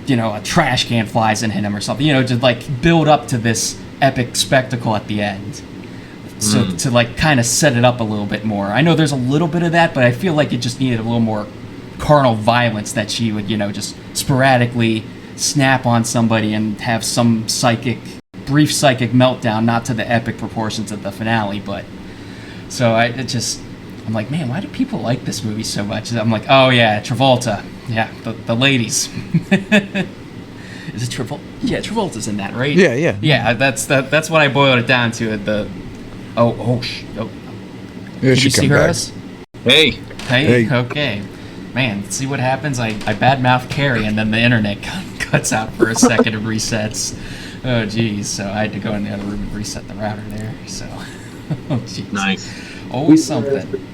a trash can flies and hit him or something, to like build up to this epic spectacle at the end. So to like kind of set it up a little bit more. I know there's a little bit of that, but I feel like it just needed a little more carnal violence, that she would, just sporadically snap on somebody and have some brief psychic meltdown, not to the epic proportions of the finale, but so I'm like, man, why do people like this movie so much? I'm like, oh yeah, Travolta. Yeah, the ladies. Is it Travolta? Yeah, Travolta's in that, right? Yeah. Yeah, that's what I boiled it down to. Oh. Did you see her? Hey. Okay. Man, see what happens? I badmouth Carrie, and then the internet cuts out for a second and resets. Oh, geez. So I had to go in the other room and reset the router there. So, oh, geez. Nice. Always something.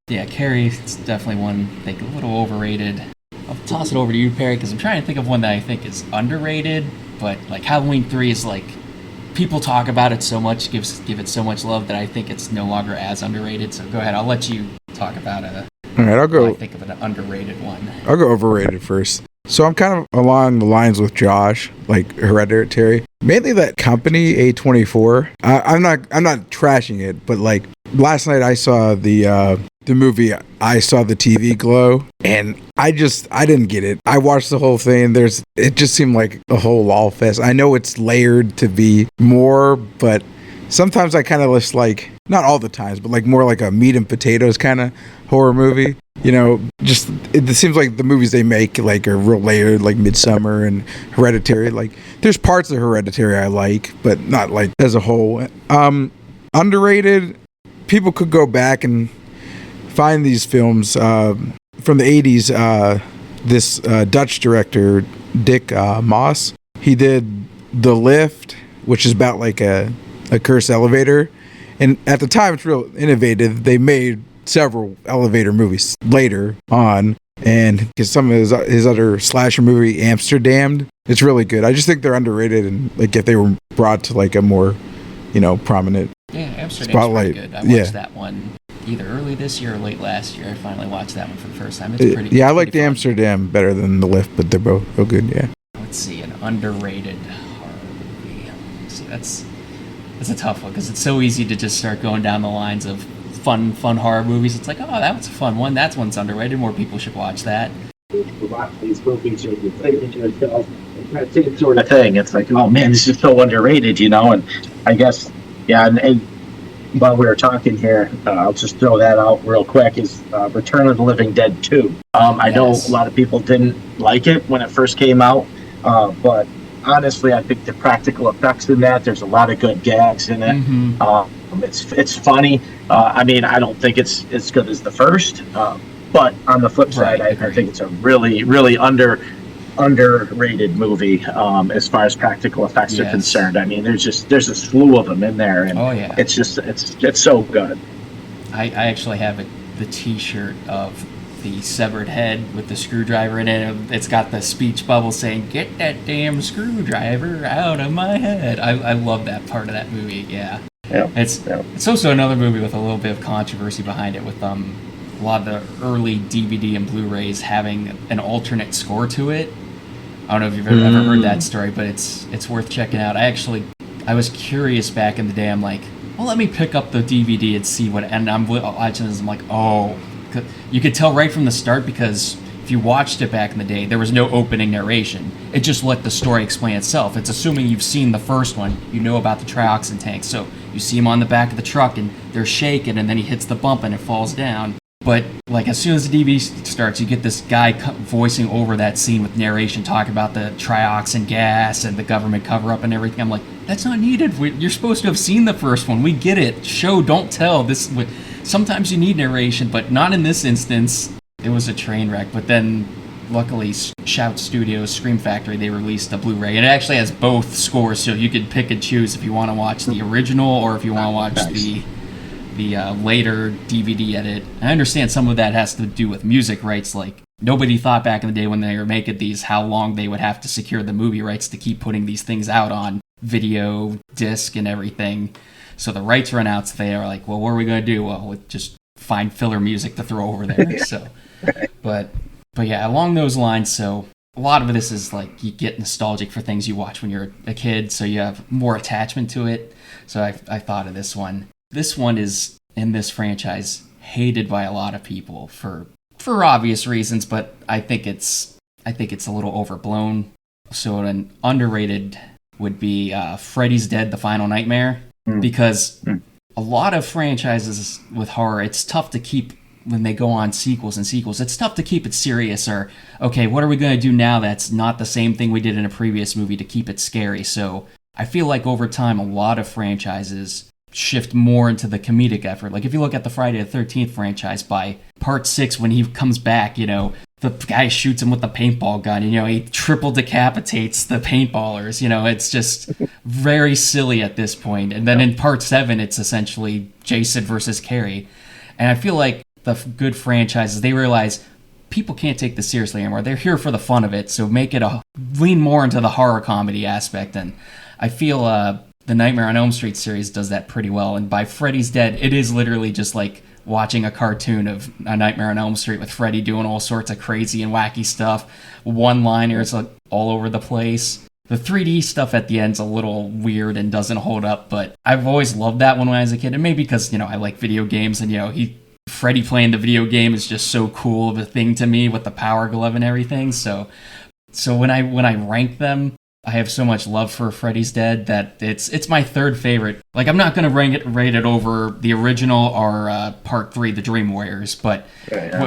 Yeah, Carrie, it's definitely one, I think, a little overrated. I'll toss it over to you, Perry, because I'm trying to think of one that I think is underrated, but like Halloween 3 is like, people talk about it so much, give it so much love that I think it's no longer as underrated. So go ahead, I'll let you talk about it. All right, I'll go. I think of an underrated one. I'll go overrated first. So I'm kind of along the lines with Josh, like Hereditary. Mainly that company, A24. I'm not trashing it, but like last night I saw the movie, I Saw the TV Glow, and I didn't get it. I watched the whole thing. It just seemed like a whole lol fest. I know it's layered to be more, but sometimes I kind of just like, not all the times, but like more like a meat and potatoes kind of horror movie. Just it seems like the movies they make like are real layered, like Midsummer and Hereditary. Like there's parts of Hereditary I like, but not like as a whole. Underrated. People could go back and find these films from the 80s. This Dutch director, Dick Moss, he did The Lift, which is about like a cursed elevator. And at the time, it's real innovative. They made several elevator movies later on. And because some of his other slasher movie, Amsterdam, it's really good. I just think they're underrated. And like if they were brought to like a more, prominent Amsterdam's spotlight. Pretty good. I watched that one either early this year or late last year. I finally watched that one for the first time. It's pretty. Yeah, I like the fun. Amsterdam better than The Lift, but they're both good. Yeah. Let's see, an underrated horror movie. See, that's a tough one because it's so easy to just start going down the lines of fun horror movies. It's like, oh, that was a fun one. That one's underrated. More people should watch that. Watch these movies, you think to yourself, that same sort of thing. It's like, oh man, this is so underrated, And I guess, yeah, and while we were talking here, I'll just throw that out real quick, is Return of the Living Dead 2. I know a lot of people didn't like it when it first came out, but honestly, I think the practical effects in that, there's a lot of good gags in it. Mm-hmm. It's funny. I don't think it's as good as the first, but on the flip side, I think it's a really, really underrated movie as far as practical effects are concerned. There's a slew of them in there, and it's so good. I actually have the T-shirt of the severed head with the screwdriver in it. It's got the speech bubble saying, "Get that damn screwdriver out of my head." I love that part of that movie. Yeah. It's also another movie with a little bit of controversy behind it, with a lot of the early DVD and Blu-rays having an alternate score to it. I don't know if you've ever heard that story, but it's worth checking out. I was curious back in the day. I'm like, well, let me pick up the DVD and see what. And I'm watching this. I'm like, oh, you could tell right from the start, because if you watched it back in the day, there was no opening narration. It just let the story explain itself. It's assuming you've seen the first one, you know about the trioxin tank. So you see him on the back of the truck and they're shaking, and then he hits the bump and it falls down. But like as soon as the DVD starts, you get this guy voicing over that scene with narration, talking about the trioxin gas and the government cover-up and everything. I'm like, that's not needed. You're supposed to have seen the first one. We get it. Show, don't tell. Sometimes you need narration, but not in this instance. It was a train wreck. But then, luckily, Shout Studios, Scream Factory, they released a Blu-ray. And it actually has both scores, so you can pick and choose if you want to watch the original or if you want to watch the later DVD edit. I understand some of that has to do with music rights. Like, nobody thought back in the day when they were making these how long they would have to secure the movie rights to keep putting these things out on video, disc, and everything. So the rights run out, so they are like, well, what are we going to do? Well, we'll just find filler music to throw over there. So, but yeah, along those lines, so a lot of this is like you get nostalgic for things you watch when you're a kid, so you have more attachment to it. So I thought of this one. This one is, in this franchise, hated by a lot of people for obvious reasons, but I think it's a little overblown. So an underrated would be Freddy's Dead: The Final Nightmare, because a lot of franchises with horror, it's tough to keep, when they go on sequels, it's tough to keep it serious, or, okay, what are we going to do now that's not the same thing we did in a previous movie to keep it scary? So I feel like over time, a lot of franchises shift more into the comedic effort. Like if you look at the Friday the 13th franchise, by part 6, when he comes back, the guy shoots him with the paintball gun, and he triple decapitates the paintballers. It's just very silly at this point. And then in part 7, it's essentially Jason versus Carrie. And I feel like the good franchises, they realize people can't take this seriously anymore. They're here for the fun of it, so make it lean more into the horror comedy aspect. And I feel the Nightmare on Elm Street series does that pretty well. And by Freddy's Dead, it is literally just like watching a cartoon of A Nightmare on Elm Street with Freddy doing all sorts of crazy and wacky stuff. One-liners like all over the place. The 3D stuff at the end's a little weird and doesn't hold up, but I've always loved that one when I was a kid. And maybe because, I like video games, and, Freddy playing the video game is just so cool of a thing to me with the power glove and everything. So when I rank them, I have so much love for Freddy's Dead that it's my third favorite. Like, I'm not going to rate it over the original or Part 3, The Dream Warriors, but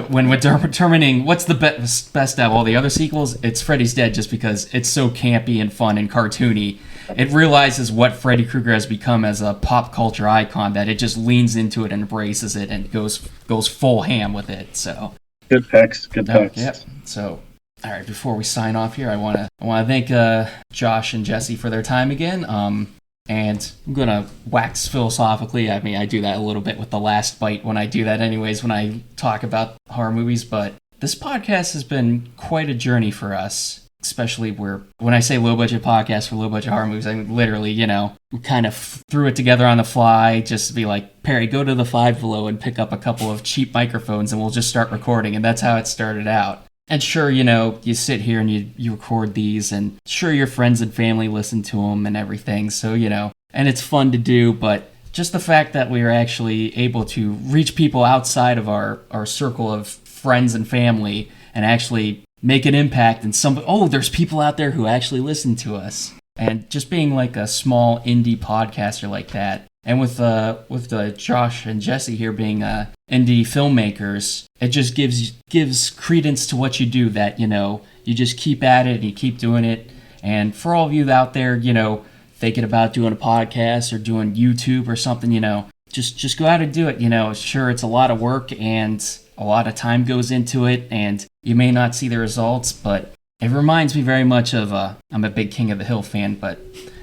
when we're determining what's the best out of all the other sequels, it's Freddy's Dead, just because it's so campy and fun and cartoony. It realizes what Freddy Krueger has become as a pop culture icon, that it just leans into it and embraces it and goes full ham with it. So good picks. Yep. So, all right, before we sign off here, I want to thank Josh and Jesse for their time again. And I'm going to wax philosophically. I mean, I do that a little bit with the last bite when I do that anyways, when I talk about horror movies. But this podcast has been quite a journey for us, especially when I say low-budget podcast for low-budget horror movies, I mean, literally, we kind of threw it together on the fly, just to be like, Perry, go to the Five Below and pick up a couple of cheap microphones and we'll just start recording. And that's how it started out. And sure, you sit here and you record these, and sure, your friends and family listen to them and everything. So, and it's fun to do, but just the fact that we are actually able to reach people outside of our circle of friends and family and actually make an impact, and there's people out there who actually listen to us. And just being like a small indie podcaster like that, and with Josh and Jesse here being indie filmmakers, it just gives credence to what you do, that you just keep at it and you keep doing it. And for all of you out there, thinking about doing a podcast or doing YouTube or something, just go out and do it. Sure, it's a lot of work and a lot of time goes into it, and you may not see the results, but it reminds me very much of I'm a big King of the Hill fan, but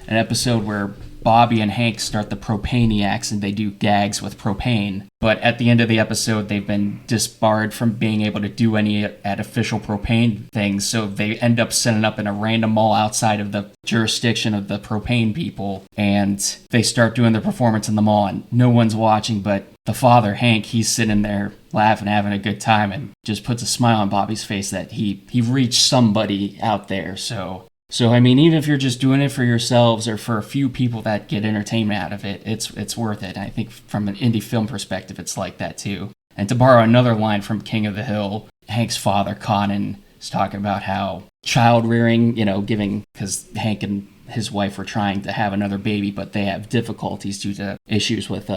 an episode where Bobby and Hank start the Propaniacs and they do gags with propane. But at the end of the episode, they've been disbarred from being able to do any at official propane things. So they end up setting up in a random mall outside of the jurisdiction of the propane people. And they start doing their performance in the mall, and no one's watching, but the father, Hank, he's sitting there laughing, having a good time, and just puts a smile on Bobby's face that he reached somebody out there. So I mean, even if you're just doing it for yourselves or for a few people that get entertainment out of it, it's worth it. And I think from an indie film perspective, it's like that too. And to borrow another line from King of the Hill, Hank's father, Conan, is talking about how child rearing, giving, because Hank and his wife were trying to have another baby, but they have difficulties due to issues with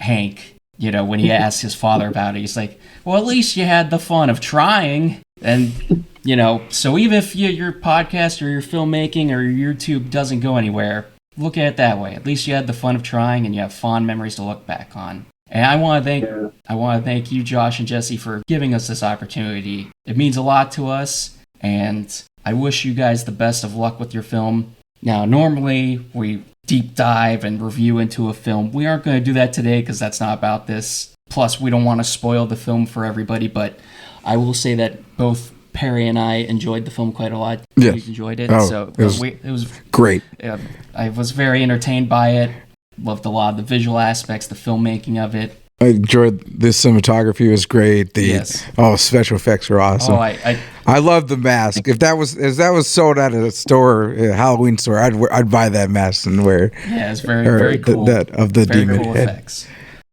Hank. When he asks his father about it, he's like, well, at least you had the fun of trying. And, so even if your podcast or your filmmaking or your YouTube doesn't go anywhere, look at it that way. At least you had the fun of trying and you have fond memories to look back on. And I want to thank you, Josh and Jesse, for giving us this opportunity. It means a lot to us, and I wish you guys the best of luck with your film. Now, normally we deep dive and review into a film. We aren't going to do that today because that's not about this. Plus, we don't want to spoil the film for everybody, but I will say that both Perry and I enjoyed the film quite a lot. Yeah. We enjoyed it. It was great. I was very entertained by it. Loved a lot of the visual aspects, the filmmaking of it. I enjoyed the cinematography was great. Special effects were awesome. I love the mask. If that was sold at a store, a Halloween store, I'd buy that mask and wear. Yeah, it's very cool. That of the very demon cool head. Effects.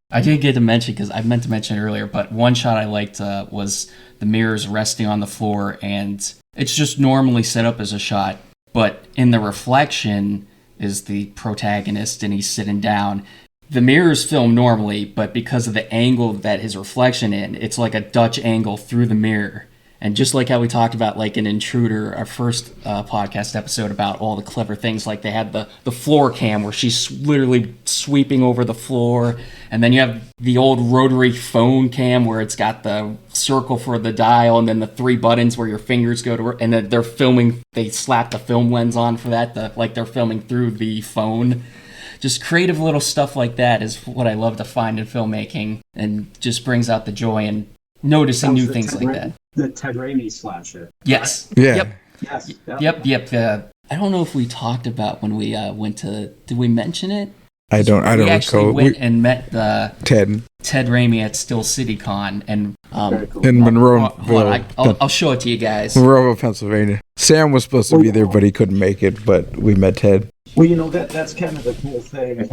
I didn't get to mention because I meant to mention it earlier, but one shot I liked was the mirrors resting on the floor, and it's just normally set up as a shot, but in the reflection is the protagonist and he's sitting down. The mirror's filmed normally, but because of the angle that his reflection in, it's like a Dutch angle through the mirror. And just like how we talked about, like an Intruder, our first podcast episode about all the clever things, like they had the floor cam where she's literally sweeping over the floor. And then you have the old rotary phone cam where it's got the circle for the dial and then the 3 buttons where your fingers go to, and then they're filming, they slap the film lens on for that, like they're filming through the phone. Just creative little stuff like that is what I love to find in filmmaking, and just brings out the joy and noticing new things like that. The Ted Raimi slasher. Yes. Yeah. Yep. Yes. Yep. I don't know if we talked about when we went to. Did we mention it? I don't We actually recall. went and met Ted Raimi at Still City Con, and Very cool. in Monroeville, hold on, I'll show it to you guys. Monroeville, Pennsylvania. Sam was supposed to be there, but he couldn't make it. But we met Ted. Well, that's kind of the cool thing.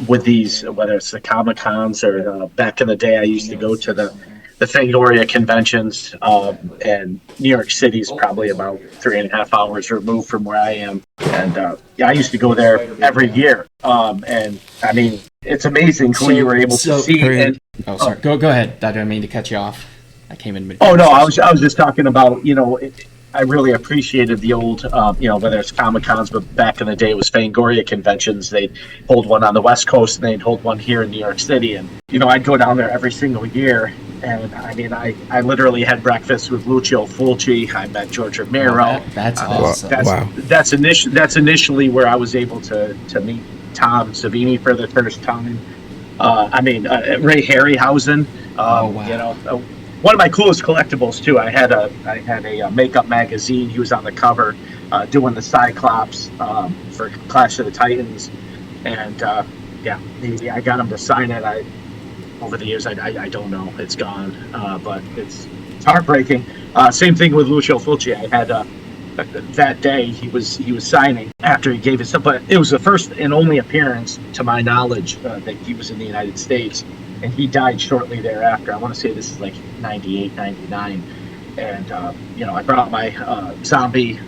With these, whether it's the Comic Cons or back in the day, I used to go to the Fangoria conventions, and New York City is probably about 3.5 hours removed from where I am. And I used to go there every year. And I mean, it's amazing who you were able to see. And, sorry. Go ahead. I didn't mean to cut you off. I came in. Oh no, I was just talking about I really appreciated the old, whether it's Comic Cons, but back in the day it was Fangoria conventions. They'd hold one on the West Coast and they'd hold one here in New York City. And, I'd go down there every single year. And I mean, I literally had breakfast with Lucio Fulci. I met George Romero. That's awesome. That's initially where I was able to meet Tom Savini for the first time. Ray Harryhausen. One of my coolest collectibles too. I had a makeup magazine. He was on the cover, doing the Cyclops for Clash of the Titans, and I got him to sign it. Over the years, I don't know, it's gone, but it's heartbreaking. Same thing with Lucio Fulci. I had that day he was signing after he gave his, but it was the first and only appearance to my knowledge that he was in the United States. And he died shortly thereafter. I want to say this is like 98, 99. And, I brought my zombie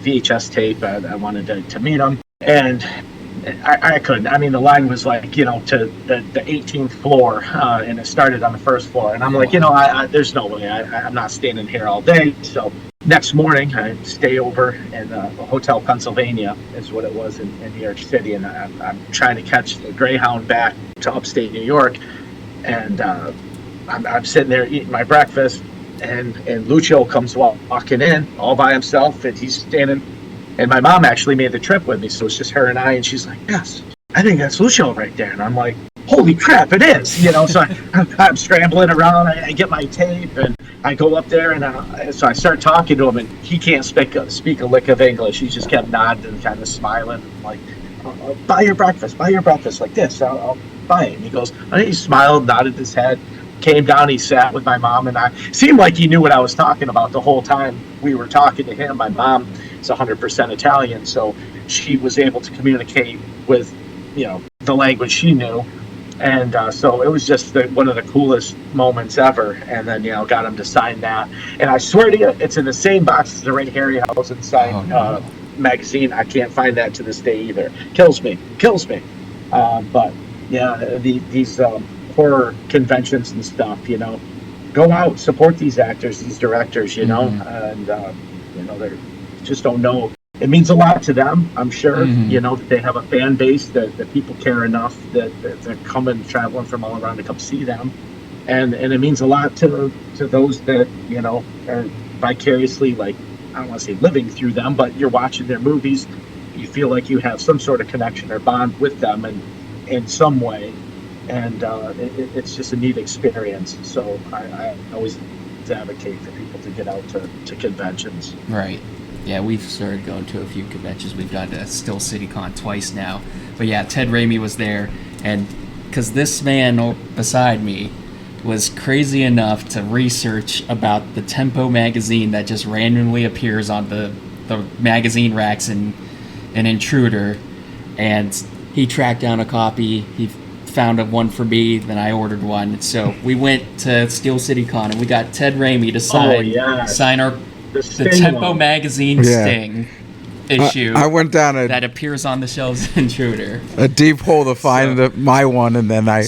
VHS tape. I wanted to meet him. And I couldn't. I mean, the line was like, to the 18th floor. And it started on the first floor. And I'm like, there's no way. I'm not standing here all day. So next morning, I stay over in Hotel Pennsylvania, is what it was in New York City. And I'm trying to catch the Greyhound back to upstate New York. And I'm sitting there eating my breakfast, and Lucio comes walking in all by himself, and he's standing. And my mom actually made the trip with me, so it's just her and I. And she's like, "Yes, I think that's Lucio right there." And I'm like, "Holy crap, it is!" So I'm scrambling around. I get my tape, and I go up there, and so I start talking to him, and he can't speak a lick of English. He just kept nodding and kind of smiling. I'm like, I'll buy your breakfast like this. I'll buy it. And he goes, and he smiled, nodded his head, came down, he sat with my mom and I. Seemed like he knew what I was talking about the whole time we were talking to him. My mom is 100% Italian, so she was able to communicate with, the language she knew. And so it was just one of the coolest moments ever. And then, got him to sign that. And I swear to you, it's in the same box as the Ray Harryhausen signed magazine. I can't find that to this day either. Kills me. But yeah, these horror conventions and stuff, go out, support these actors, these directors, and they just don't know. It means a lot to them, I'm sure. That they have a fan base that people care enough that they're coming, traveling from all around to come see them, and it means a lot to those that are vicariously, like, I don't want to say living through them, but you're watching their movies. You feel like you have some sort of connection or bond with them, and in some way, and it's just a neat experience. So I always advocate for people to get out to conventions. Right. Yeah, we've started going to a few conventions. We've gone to Still City Con twice now. But yeah, Ted Raimi was there, and because this man beside me was crazy enough to research about the Tempo magazine that just randomly appears on the magazine racks in an Intruder, and he tracked down a copy. He found one for me, then I ordered one. So we went to Steel City Con, and we got Ted Raimi to sign our the Tempo magazine Sting issue. I went down that appears on the shelves in Intruder. A deep hole to find my one, and then I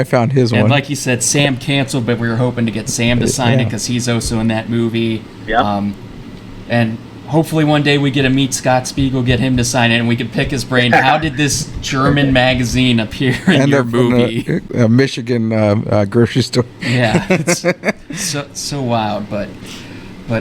found his one. And like you said, Sam canceled, but we were hoping to get Sam to sign it because he's also in that movie. Yeah. And hopefully one day we get to meet Scott Spiegel, get him to sign it, and we can pick his brain. How did this German magazine appear in your movie? A Michigan grocery store. Yeah, it's so wild, but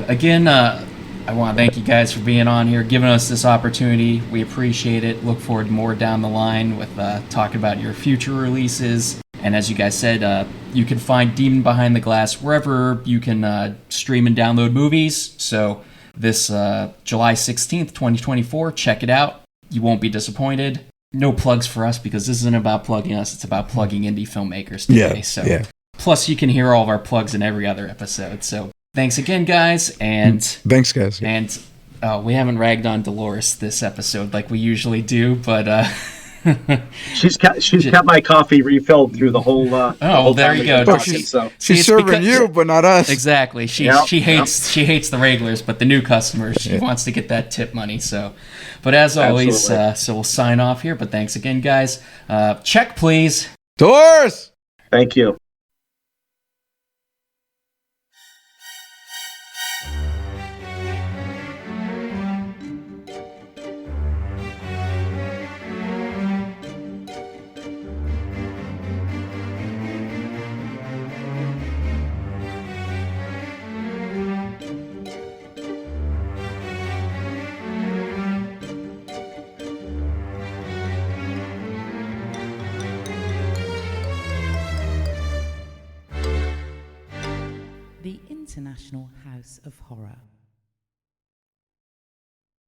again, I want to thank you guys for being on here, giving us this opportunity. We appreciate it. Look forward to more down the line with talking about your future releases. And as you guys said, you can find Demon Behind the Glass wherever you can stream and download movies. So this July 16th, 2024, check it out. You won't be disappointed. No plugs for us because this isn't about plugging us. It's about plugging indie filmmakers today. Plus, you can hear all of our plugs in every other episode. So thanks again, guys. And thanks, guys. And we haven't ragged on Dolores this episode like we usually do, but she's kept my coffee refilled through the whole. Well, there you go. She's serving you, but not us. Exactly. She hates the regulars, but the new customers, she wants to get that tip money. So, but as always, so we'll sign off here. But thanks again, guys. Check, please. Doors. Thank you. The International House of Horror.